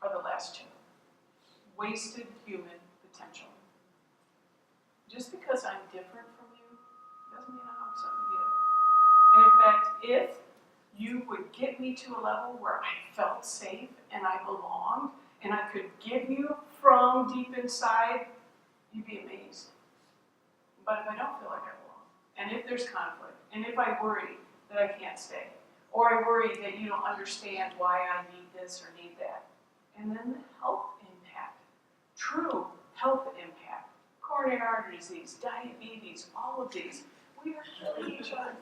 [SPEAKER 2] are the last two. Wasted human potential. Just because I'm different from you doesn't mean I don't have something to give. And in fact, if you would get me to a level where I felt safe and I belonged and I could give you from deep inside, you'd be amazed. But if I don't feel like I belong, and if there's conflict, and if I worry that I can't stay, or I worry that you don't understand why I need this or need that, and then the health impact, true health impact, coronary artery disease, diabetes, all of these, we are killing each other.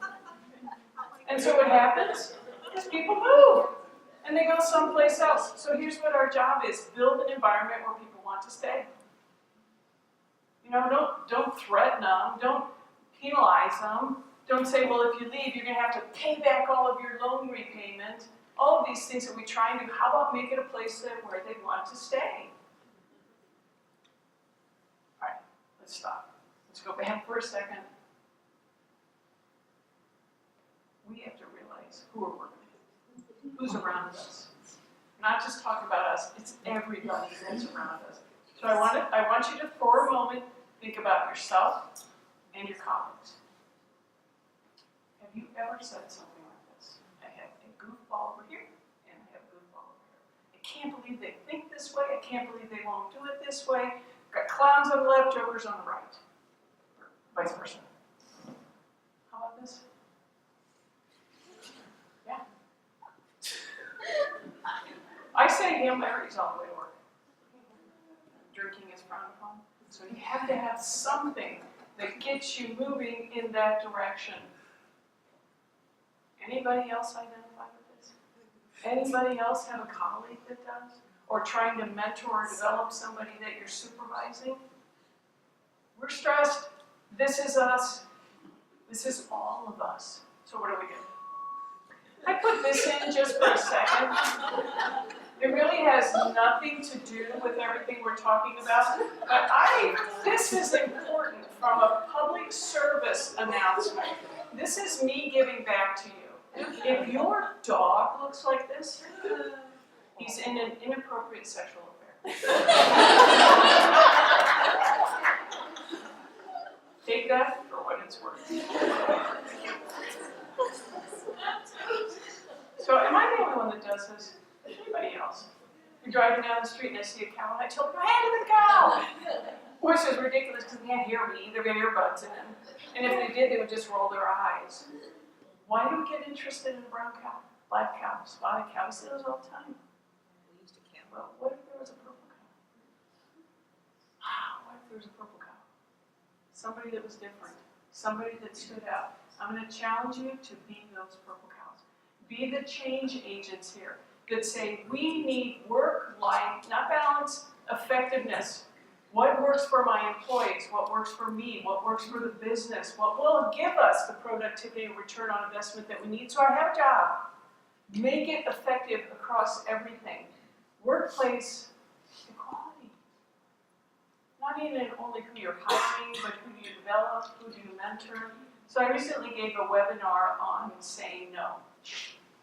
[SPEAKER 2] And so what happens is people move, and they go someplace else. So here's what our job is: build an environment where people want to stay. You know, don't threaten them, don't penalize them, don't say, well, if you leave, you're going to have to pay back all of your loan repayment. All of these things that we try and do, how about make it a place where they want to stay? All right, let's stop. Let's go back for a second. We have to realize who we're working with, who's around us. Not just talk about us, it's everybody that's around us. So I want you to, for a moment, think about yourself and your colleagues. Have you ever said something like this? I have a goofball over here, and I have a goofball over here. I can't believe they think this way. I can't believe they won't do it this way. Got clowns on the left, jokers on the right. Or vice versa. How about this? Yeah. I say Hail Marys all the way to work. Drinking is frowned upon. So you have to have something that gets you moving in that direction. Anybody else identify with this? Anybody else have a colleague that does? Or trying to mentor or develop somebody that you're supervising? We're stressed. This is us. This is all of us. So what do we do? I put this in just for a second. It really has nothing to do with everything we're talking about, but this is important from a public service announcement. This is me giving back to you. If your dog looks like this, he's in an inappropriate sexual affair. Take that for what it's worth. So am I the only one that does this? Anybody else? You're driving down the street and I see a cow and I tell them, hand to the cow! Voice is ridiculous because they can't hear me, they've got earbuds in them. And if they did, they would just roll their eyes. Why do we get interested in a brown cow, black cow, spotted cow? We see those all the time. Well, what if there was a purple cow? What if there was a purple cow? Somebody that was different, somebody that stood out. I'm going to challenge you to be those purple cows. Be the change agents here that say we need work-life, not balance, effectiveness. What works for my employees? What works for me? What works for the business? What will give us the productivity and return on investment that we need so I have a job? Make it effective across everything. Workplace equality. Not even only who you're hiring, but who do you develop, who do you mentor. So I recently gave a webinar on saying no.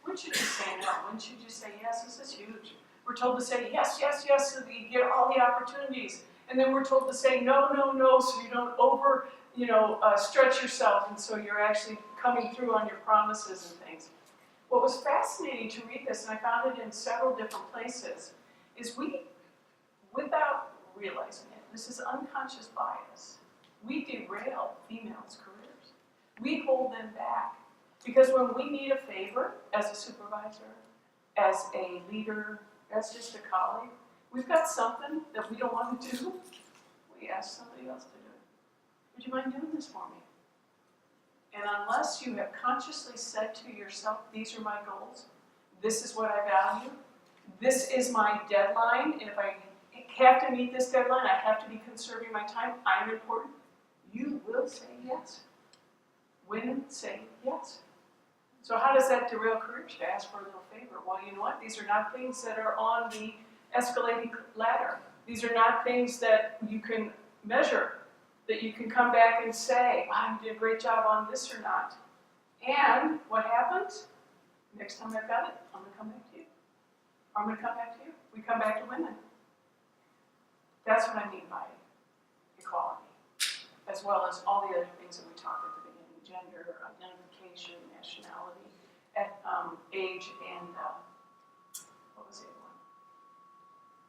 [SPEAKER 2] When should you say no? When should you say yes? This is huge. We're told to say yes, yes, yes, so that you get all the opportunities. And then we're told to say no, no, no, so you don't over, stretch yourself, and so you're actually coming through on your promises and things. What was fascinating to read this, and I found it in several different places, is we, without realizing it, this is unconscious bias, we derail females' careers. We hold them back. Because when we need a favor as a supervisor, as a leader, as just a colleague, we've got something that we don't want to do, we ask somebody else to do it. Would you mind doing this for me? And unless you have consciously said to yourself, these are my goals, this is what I value, this is my deadline, and if I have to meet this deadline, I have to be conserving my time, I'm important, you will say yes. Women say yes. So how does that derail careers? To ask for a little favor. Well, you know what? These are not things that are on the escalating ladder. These are not things that you can measure, that you can come back and say, wow, you did a great job on this or not. And what happens? Next time I've got it, I'm going to come back to you. I'm going to come back to you. We come back to women. That's what I mean by equality, as well as all the other things that we talked at the beginning: gender, identification, nationality, age, and what was the other one?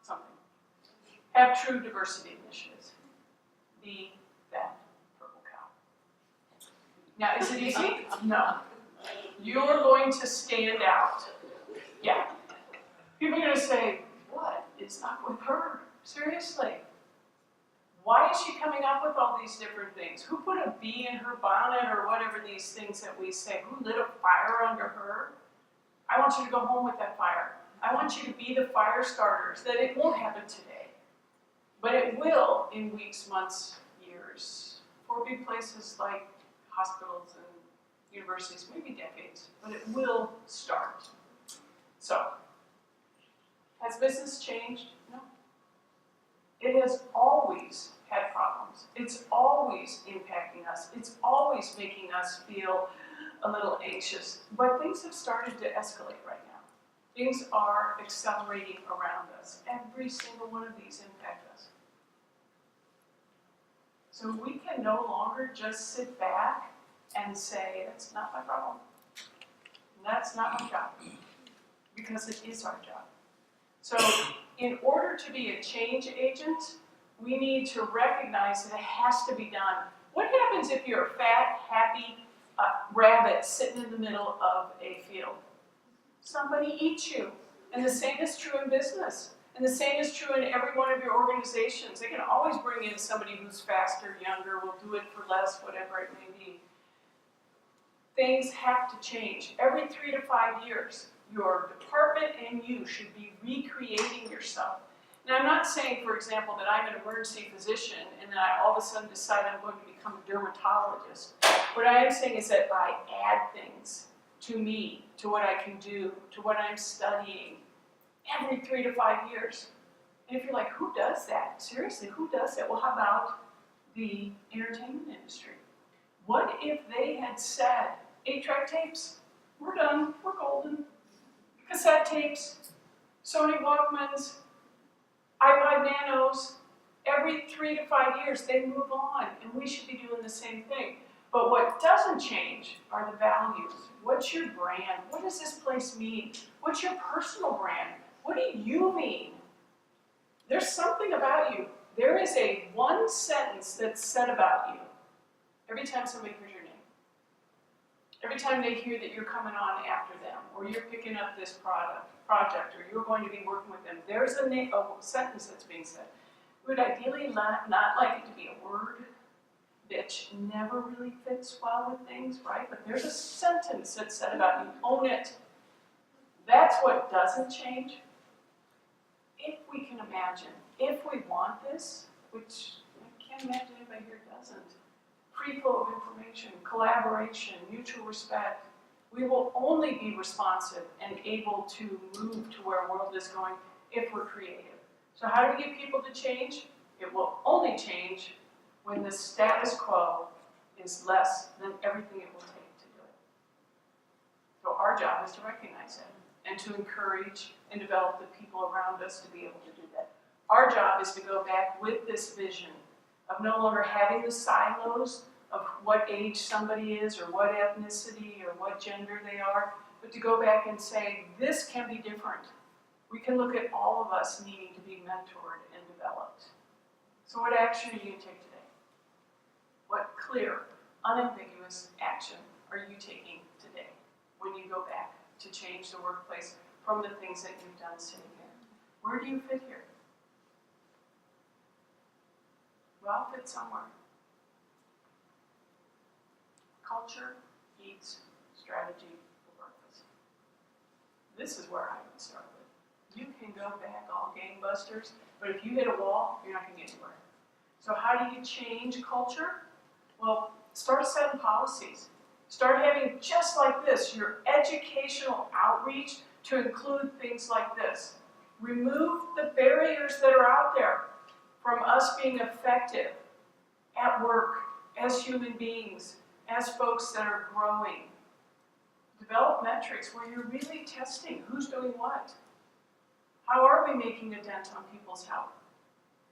[SPEAKER 2] Something. Have true diversity initiatives. Be that purple cow. Now, is it easy? No. You're going to stand out. Yeah. People are going to say, what is up with her? Seriously. Why is she coming up with all these different things? Who put a bee in her bonnet, or whatever these things that we say? Who lit a fire under her? I want you to go home with that fire. I want you to be the fire starters, that it won't happen today. But it will in weeks, months, years. For big places like hospitals and universities, maybe decades, but it will start. So, has business changed? No. It has always had problems. It's always impacting us. It's always making us feel a little anxious. But things have started to escalate right now. Things are accelerating around us. Every single one of these impact us. So we can no longer just sit back and say, that's not my problem. That's not my job. Because it is our job. So in order to be a change agent, we need to recognize that it has to be done. What happens if you're a fat, happy rabbit sitting in the middle of a field? Somebody eats you. And the same is true in business. And the same is true in every one of your organizations. They can always bring in somebody who's faster, younger, will do it for less, whatever it may be. Things have to change. Every 3 to 5 years, your department and you should be recreating yourself. Now, I'm not saying, for example, that I'm an emergency physician and then I all of a sudden decide I'm going to become a dermatologist. What I am saying is that I add things to me, to what I can do, to what I'm studying, every 3 to 5 years. And if you're like, who does that? Seriously, who does that? Well, how about the entertainment industry? What if they had said, 8-track tapes, we're done, we're golden. Cassette tapes, Sony Walkmans, iPod Nanos, every 3 to 5 years they move on, and we should be doing the same thing. But what doesn't change are the values. What's your brand? What does this place mean? What's your personal brand? What do you mean? There's something about you. There is a one sentence that's said about you every time somebody hears your name. Every time they hear that you're coming on after them, or you're picking up this project, or you're going to be working with them, there's a sentence that's being said. We would ideally not like it to be a word, which never really fits well with things, right? But there's a sentence that's said about you. Own it. That's what doesn't change. If we can imagine, if we want this, which I can't imagine anybody here doesn't, free flow of information, collaboration, mutual respect, we will only be responsive and able to move to where our world is going if we're creative. So how do we get people to change? It will only change when the status quo is less than everything it will take to do it. So our job is to recognize it and to encourage and develop the people around us to be able to do that. Our job is to go back with this vision of no longer having the silos of what age somebody is or what ethnicity or what gender they are, but to go back and say, this can be different. We can look at all of us needing to be mentored and developed. So what action are you going to take today? What clear, unambiguous action are you taking today when you go back to change the workplace from the things that you've done sitting here? Where do you fit here? Well, fit somewhere. Culture eats strategy for breakfast. This is where I would start with. You can go back all gangbusters, but if you hit a wall, you're not going to get anywhere. So how do you change culture? Well, start setting policies. Start having, just like this, your educational outreach to include things like this. Remove the barriers that are out there from us being effective at work, as human beings, as folks that are growing. Develop metrics where you're really testing who's doing what. How are we making a dent on people's health?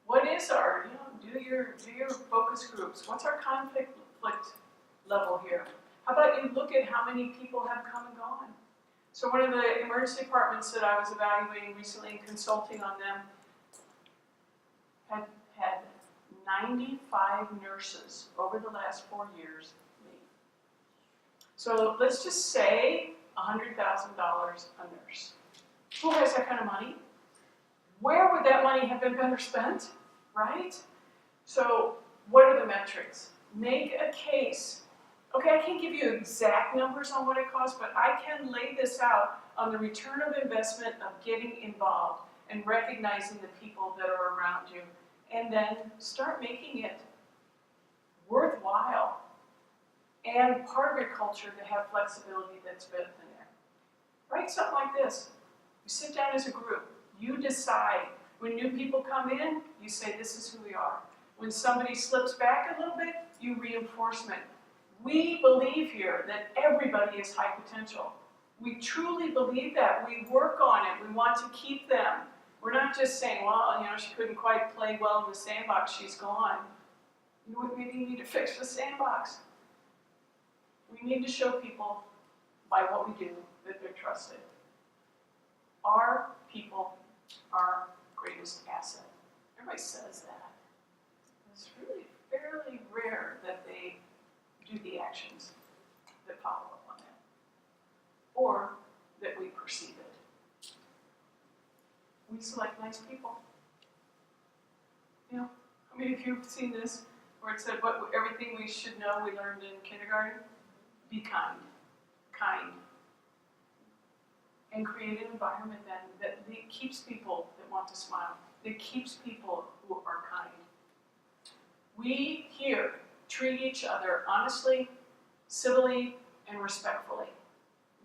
[SPEAKER 2] What is our, do your focus groups. What's our conflict level here? How about you look at how many people have come and gone? So one of the emergency departments that I was evaluating recently and consulting on them had 95 nurses over the last 4 years leave. So let's just say $100,000 a nurse. Who has that kind of money? Where would that money have been better spent, right? So what are the metrics? Make a case. Okay, I can't give you exact numbers on what it costs, but I can lay this out on the return of investment of getting involved and recognizing the people that are around you, and then start making it worthwhile and part of your culture to have flexibility that's built in there. Write something like this. You sit down as a group. You decide. When new people come in, you say, this is who we are. When somebody slips back a little bit, you reinforcement. We believe here that everybody is high potential. We truly believe that. We work on it. We want to keep them. We're not just saying, well, she couldn't quite play well in the sandbox, she's gone. You know what, maybe you need to fix the sandbox. We need to show people by what we do that they're trusted. Our people are our greatest asset. Everybody says that. It's really fairly rare that they do the actions that follow up on that, or that we perceive it. We select nice people. How many of you have seen this, where it said everything we should know we learned in kindergarten? Be kind. Kind. And create an environment then that keeps people that want to smile, that keeps people who are kind. We here treat each other honestly, civilly, and respectfully.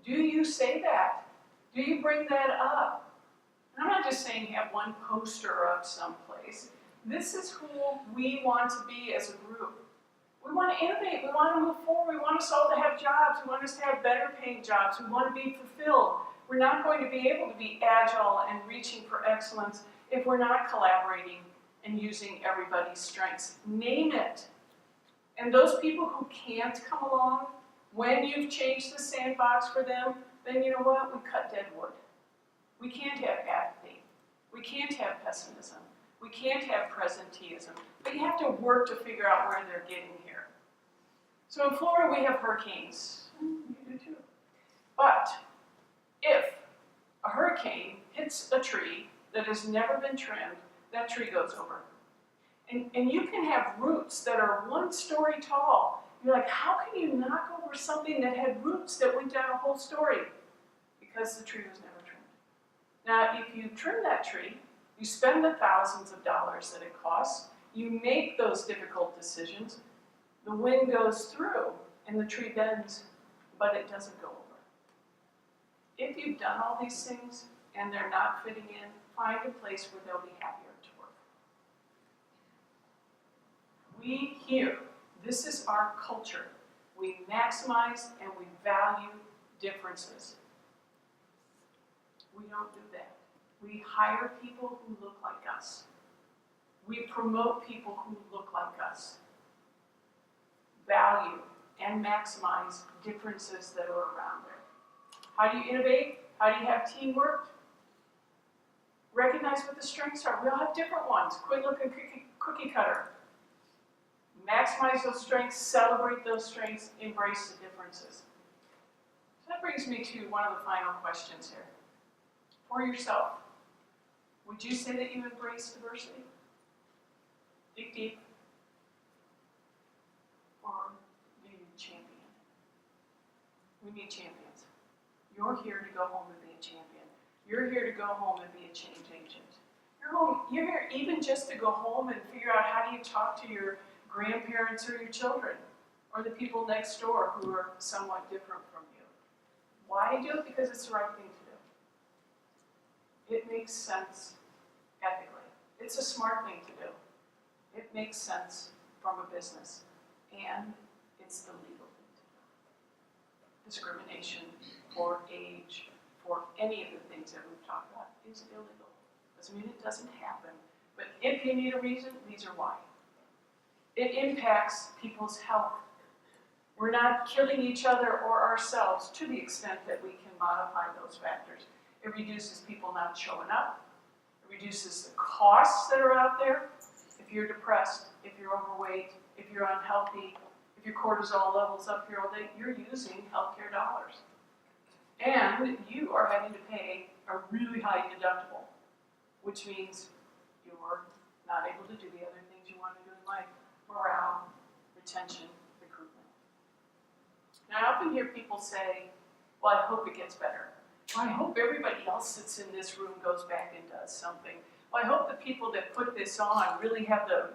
[SPEAKER 2] Do you say that? Do you bring that up? And I'm not just saying have one poster up someplace. This is who we want to be as a group. We want to innovate. We want to move forward. We want us all to have jobs. We want us to have better paying jobs. We want to be fulfilled. We're not going to be able to be agile and reaching for excellence if we're not collaborating and using everybody's strengths. Name it. And those people who can't come along, when you've changed the sandbox for them, then you know what? We cut dead wood. We can't have apathy. We can't have pessimism. We can't have presenteeism. But you have to work to figure out where they're getting here. So in Florida, we have hurricanes. You do too. But if a hurricane hits a tree that has never been trimmed, that tree goes over. And you can have roots that are 1 story tall. You're like, how can you knock over something that had roots that went down a whole story? Because the tree was never trimmed. Now, if you trim that tree, you spend the thousands of dollars that it costs, you make those difficult decisions, the wind goes through and the tree bends, but it doesn't go over. If you've done all these things and they're not fitting in, find a place where they'll be happier to work. We here, this is our culture. We maximize and we value differences. We don't do that. We hire people who look like us. We promote people who look like us. Value and maximize differences that are around there. How do you innovate? How do you have teamwork? Recognize what the strengths are. We all have different ones. Quit looking cookie cutter. Maximize those strengths, celebrate those strengths, embrace the differences. So that brings me to one of the final questions here. For yourself, would you say that you embrace diversity? Dig deep. Or do you champion? We need champions. You're here to go home and be a champion. You're here to go home and be a change agent. You're here even just to go home and figure out how do you talk to your grandparents or your children, or the people next door who are somewhat different from you. Why do it? Because it's the right thing It makes sense ethically. It's a smart thing to do. It makes sense from a business, and it's the legal thing to do. Discrimination for age, for any of the things that we've talked about is illegal. Doesn't mean it doesn't happen, but if you need a reason, these are why. It impacts people's health. We're not killing each other or ourselves to the extent that we can modify those factors. It reduces people not showing up. It reduces the costs that are out there. If you're depressed, if you're overweight, if you're unhealthy, if your cortisol level's up here all day, you're using healthcare dollars. And you are having to pay a really high deductible, which means you're not able to do the other things you want to do in life. Morale, retention, recruitment. Now, I often hear people say, well, I hope it gets better. Well, I hope everybody else that's in this room goes back and does something. Well, I hope the people that put this on really have the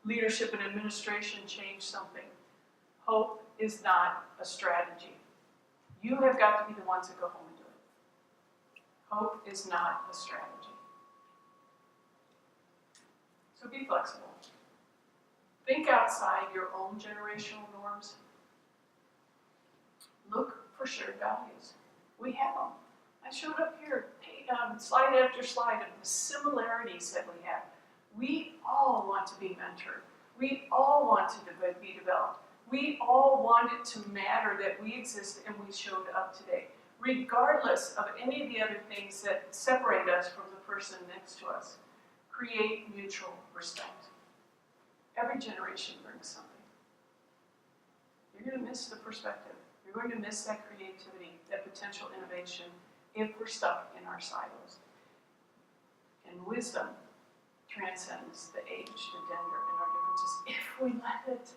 [SPEAKER 2] leadership and administration change something. Hope is not a strategy. You have got to be the ones that go home and do it. Hope is not a strategy. So be flexible. Think outside your own generational norms. Look for shared values. We have them. I showed up here, slide after slide of the similarities that we have. We all want to be mentored. We all want to be developed. We all want it to matter that we exist and we showed up today, regardless of any of the other things that separate us from the person next to us. Create mutual respect. Every generation brings something. You're going to miss the perspective. You're going to miss that creativity, that potential innovation, if we're stuck in our silos. And wisdom transcends the age, the gender, and our differences. If we let it,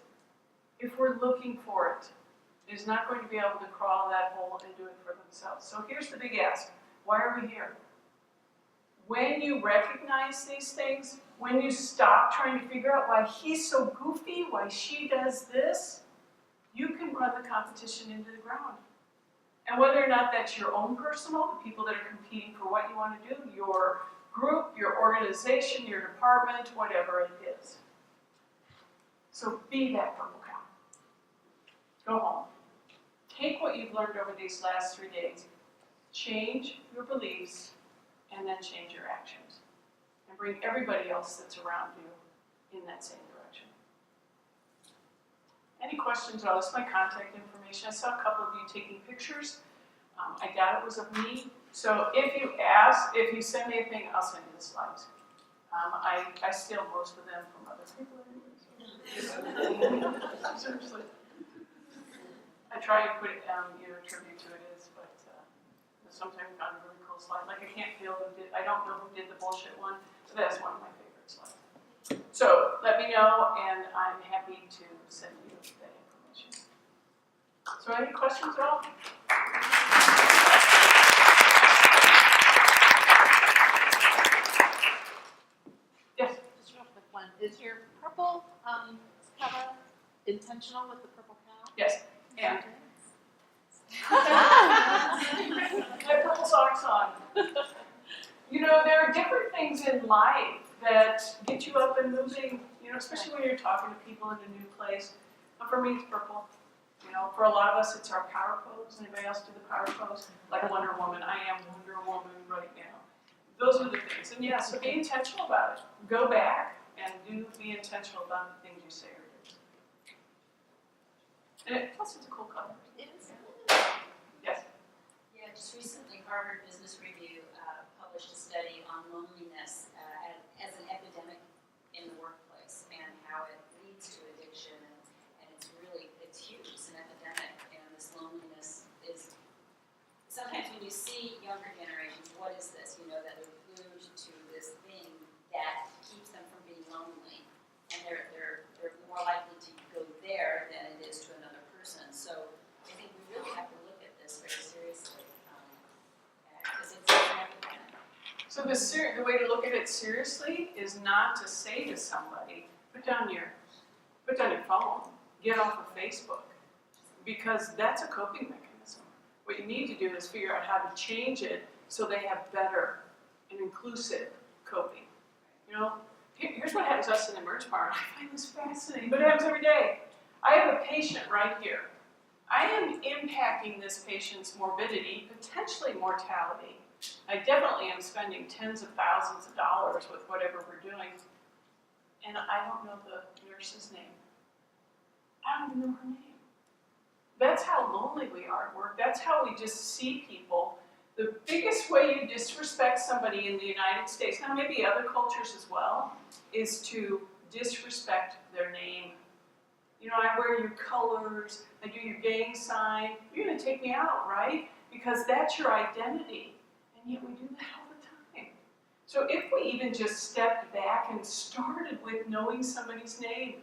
[SPEAKER 2] if we're looking for it, is not going to be able to crawl that hole and do it for themselves. So here's the big ask. Why are we here? When you recognize these things, when you stop trying to figure out why he's so goofy, why she does this, you can run the competition into the ground. And whether or not that's your own personal, the people that are competing for what you want to do, your group, your organization, your department, whatever it is. So be that purple cow. Go home. Take what you've learned over these last 3 days, change your beliefs, and then change your actions. And bring everybody else that's around you in that same direction. Any questions? Oh, this is my contact information. I saw a couple of you taking pictures. I doubt it was of me. So if you send me a thing, I'll send you the slides. I steal most of them from other people anyway. Seriously. I try to put tribute to it is, but sometimes I found a really cool slide. Like I don't know who did the bullshit one, but that's one of my favorite slides. So let me know, and I'm happy to send you that information. So any questions at all? Yes.
[SPEAKER 3] Just real quick one. Is your purple cover intentional with the purple cow?
[SPEAKER 2] Yes. And I have purple socks on. There are different things in life that get you up and moving, especially when you're talking to people in a new place. But for me, it's purple. For a lot of us, it's our power pose. Anybody else do the power pose? Like Wonder Woman. I am Wonder Woman right now. Those are the things. And so be intentional about it. Go back and be intentional about the things you say or do. And plus, it's a cool color.
[SPEAKER 4] It is.
[SPEAKER 2] Yes.
[SPEAKER 4] Yeah, just recently Harvard Business Review published a study on loneliness as an epidemic in the workplace and how it leads to addiction, and it's huge. It's an epidemic, and this loneliness is sometimes when you see younger generations, what is this? That they're glued to this thing that keeps them from being lonely, and they're more likely to go there than it is to another person. So I think we really have to look at this very seriously because it's an epidemic.
[SPEAKER 2] So the way to look at it seriously is not to say to somebody, put down your phone, get off of Facebook, because that's a coping mechanism. What you need to do is figure out how to change it so they have better and inclusive coping. You know, here's what happens to us in the merge bar. I find this fascinating, but it happens every day. I have a patient right here. I am impacting this patient's morbidity, potentially mortality. I definitely am spending tens of thousands of dollars with whatever we're doing, and I don't know the nurse's name. I don't even know her name. That's how lonely we are at work. That's how we just see people. The biggest way you disrespect somebody in the United States, now maybe other cultures as well, is to disrespect their name. You know, I wear your colors, I do your gang sign. You're gonna take me out, right? Because that's your identity. And yet we do that all the time. So if we even just stepped back and started with knowing somebody's name,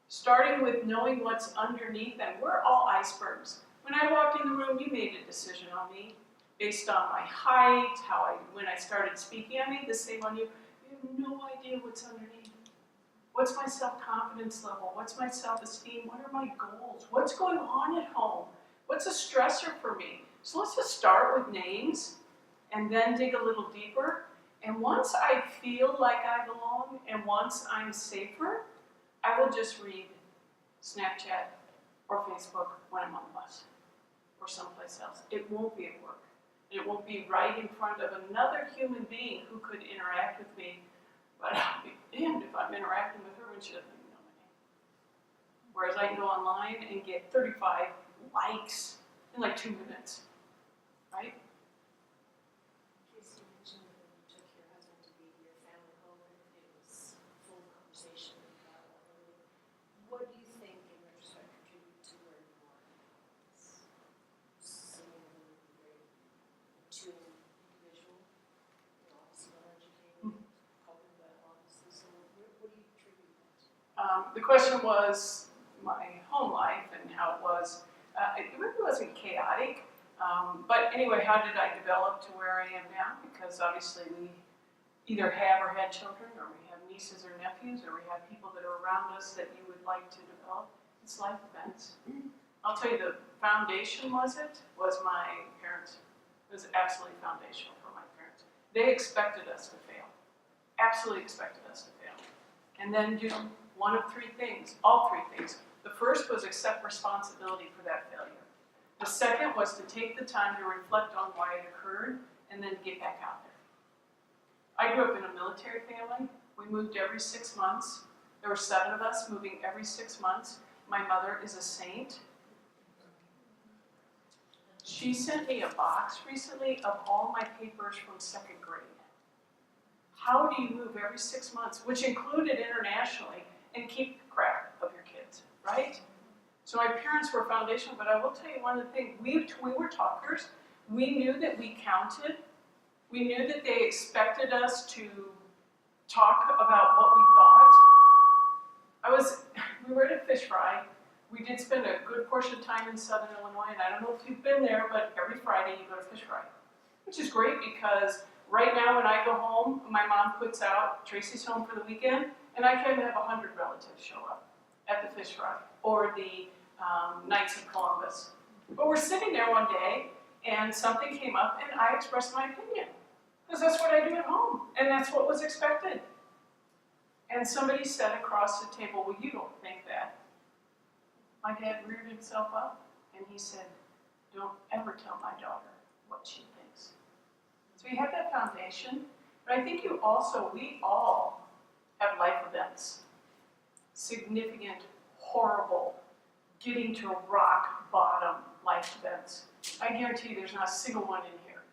[SPEAKER 2] starting with knowing what's underneath them, we're all icebergs. When I walked in the room, you made a decision on me based on my height, when I started speaking, I made the same on you. You have no idea what's underneath. What's my self-confidence level? What's my self-esteem? What are my goals? What's going on at home? What's a stressor for me? So let's just start with names and then dig a little deeper. And once I feel like I belong and once I'm safer, I will just read Snapchat or Facebook when I'm on the bus or someplace else. It won't be at work. It won't be right in front of another human being who could interact with me, but I'll be damned if I'm interacting with her when she doesn't even know my name. Whereas I can go online and get 35 likes in like 2 minutes, right?
[SPEAKER 5] Casey mentioned that when you took your husband to be your family home, and it was full conversation about everything. What do you think, in retrospect, contributed to where you are? Someone who is very intuitive individual, obviously well-educated, coping well, obviously. So what do you attribute that to?
[SPEAKER 2] The question was my home life and how it was. It really wasn't chaotic, but anyway, how did I develop to where I am now? Because obviously we either have or had children, or we have nieces or nephews, or we have people that are around us that you would like to develop. It's life events. I'll tell you, the foundation was my parents. It was absolutely foundational for my parents. They expected us to fail. Absolutely expected us to fail. And then do one of three things, all three things. The first was accept responsibility for that failure. The second was to take the time to reflect on why it occurred and then get back out there. I grew up in a military family. We moved every 6 months. There were 7 of us moving every 6 months. My mother is a saint. She sent me a box recently of all my papers from 2nd grade. How do you move every 6 months, which included internationally, and keep track of your kids, right? So my parents were foundational, but I will tell you one of the things, we were talkers. We knew that we counted. We knew that they expected us to talk about what we thought. We were at a fish fry. We did spend a good portion of time in Southern Illinois, and I don't know if you've been there, but every Friday you go to fish fry, which is great because right now when I go home, my mom puts out, Tracy's home for the weekend, and I can have 100 relatives show up at the fish fry or the Knights of Columbus. But we're sitting there one day, and something came up, and I expressed my opinion. Because that's what I do at home, and that's what was expected. And somebody said across the table, well, you don't think that. My dad reared himself up, and he said, don't ever tell my daughter what she thinks. So you have that foundation, but I think we all have life events. Significant, horrible, getting to rock bottom life events. I guarantee you there's not a single one in here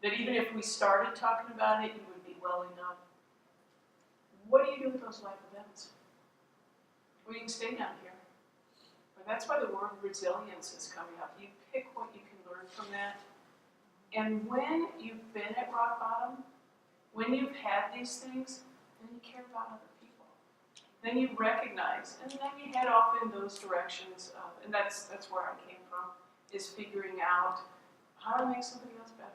[SPEAKER 2] that even if we started talking about it, you would be welling up. What do you do with those life events? Well, you can stay down here. But that's why the word resilience is coming up. You pick what you can learn from that. And when you've been at rock bottom, when you've had these things, then you care about other people. Then you recognize, and then you head off in those directions. And that's where I came from, is figuring out how to make somebody else better.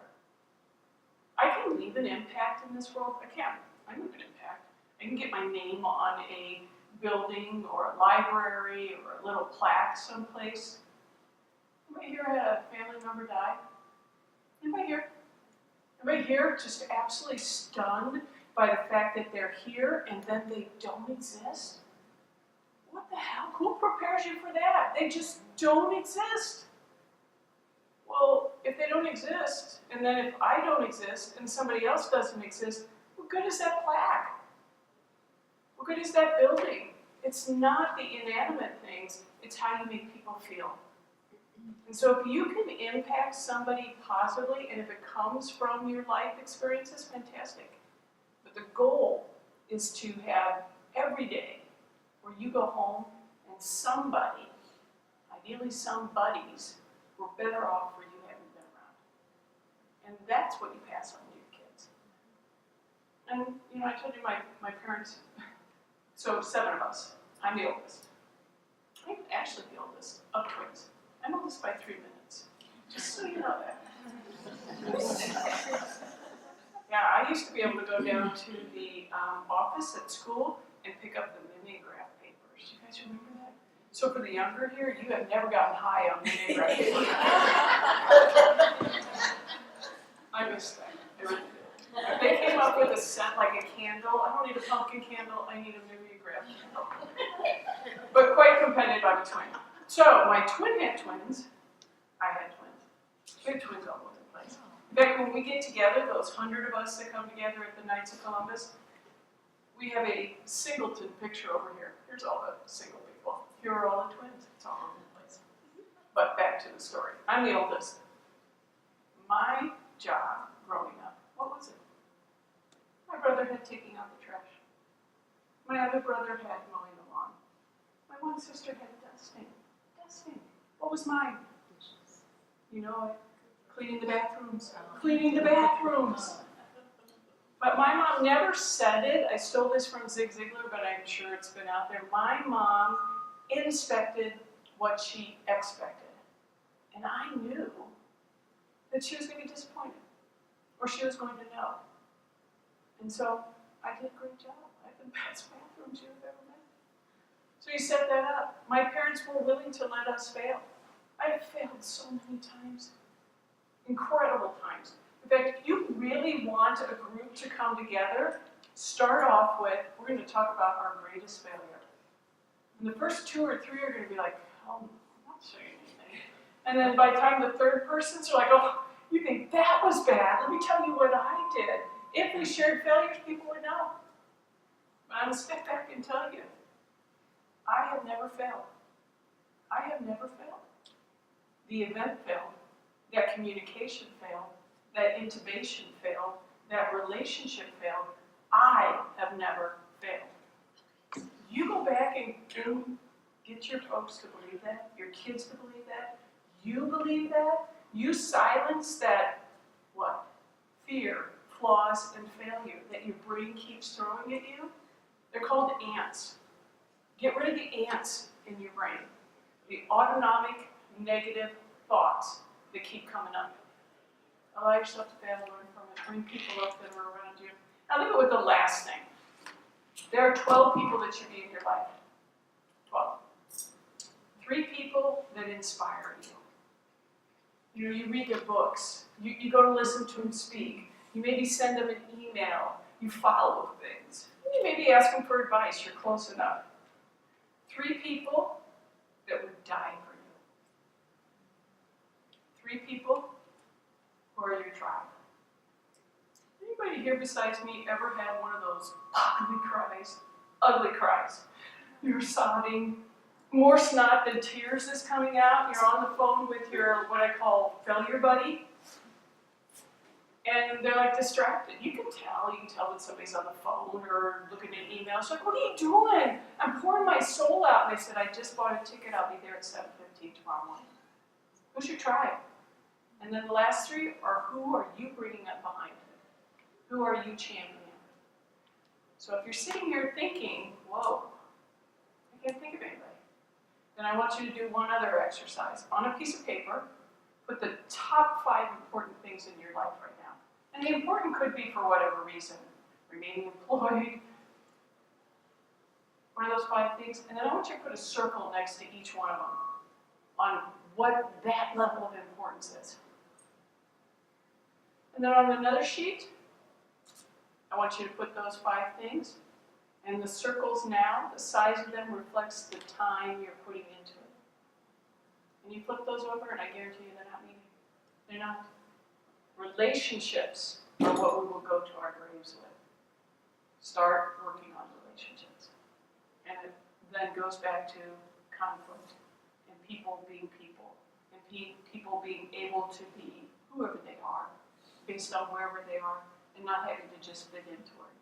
[SPEAKER 2] I can leave an impact in this world. I leave an impact. I can get my name on a building or a library or a little plaque someplace. Anybody here had a family member die? Anybody here? Anybody here just absolutely stunned by the fact that they're here and then they don't exist? What the hell? Who prepares you for that? They just don't exist. Well, if they don't exist, and then if I don't exist and somebody else doesn't exist, what good is that plaque? What good is that building? It's not the inanimate things, it's how you make people feel. And so if you can impact somebody positively, and if it comes from your life experiences, fantastic. But the goal is to have every day where you go home and somebody, ideally some buddies, were better off where you haven't been around. And that's what you pass on to your kids. And, you know, I told you my parents, so 7 of us. I'm the oldest. I'm actually the oldest of twins. I'm oldest by 3 minutes. Just so you know that. Yeah, I used to be able to go down to the office at school and pick up the mimeograph papers. You guys remember that? So for the younger here, you have never gotten high on mimeograph papers. I miss that. I really do. If they came up with a scent like a candle, I don't need a pumpkin candle, I need a mimeograph candle. But quite competitive, I'm a twin. So my twin had twins. I had twins. We had twins all over the place. In fact, when we get together, those 100 of us that come together at the Knights of Columbus, we have a singleton picture over here. Here's all the single people. Here are all the twins. It's all over the place. But back to the story. I'm the oldest. My job growing up, what was it? My brother had taking out the trash. My other brother had mowing the lawn. My one sister had dusting. Dusting. What was mine? You know it. Cleaning the bathrooms. Cleaning the bathrooms. But my mom never said it. I stole this from Zig Ziglar, but I'm sure it's been out there. My mom inspected what she expected. And I knew that she was going to be disappointed. Or she was going to know. And so I did a great job. I had the best bathrooms you've ever met. So you set that up. My parents were willing to let us fail. I have failed so many times. Incredible times. In fact, if you really want a group to come together, start off with, we're going to talk about our greatest failure. And the first 2 or 3 are going to be like, oh, I'm not saying anything. And then by the time the third person's like, oh, you think that was bad? Let me tell you what I did. If we shared failures, people would know. But I'm going to step back and tell you, I have never failed. I have never failed. The event failed. That communication failed. That intubation failed. That relationship failed. I have never failed. You go back and get your folks to believe that, your kids to believe that, you believe that, you silence that, what? Fear, flaws, and failure that your brain keeps throwing at you. They're called ants. Get rid of the ants in your brain. The autonomic negative thoughts that keep coming up. Allow yourself to fail, learn from it, bring people up that are around you. Now leave it with the last thing. There are 12 people that should be in your life. 12. 3 people that inspire you. You know, you read their books. You go to listen to them speak. You maybe send them an email. You follow things. You maybe ask them for advice. You're close enough. 3 people that would die for you. 3 people who are your tribe. Anybody here besides me ever had one of those ugly cries? Ugly cries. You're sobbing. More snot than tears is coming out. You're on the phone with your, what I call, failure buddy. And they're like distracted. You can tell when somebody's on the phone or looking at emails. Like, what are you doing? I'm pouring my soul out. And they said, I just bought a ticket. I'll be there at 7:15 tomorrow morning. Who's your tribe? And then the last 3 are, who are you bringing up behind it? Who are you championing? So if you're sitting here thinking, whoa, I can't think of anybody, then I want you to do one other exercise. On a piece of paper, put the top 5 important things in your life right now. And the important could be for whatever reason. Remaining employed, one of those 5 things. And then I want you to put a circle next to each one of them on what that level of importance is. And then on another sheet, I want you to put those 5 things. And the circles now, the size of them reflects the time you're putting into it. And you flip those over, and I guarantee you they're not meaning. They're not. Relationships are what we will go to our graves with. Start working on relationships. And it then goes back to conflict and people being people and people being able to be whoever they are based on wherever they are and not having to just fit into it.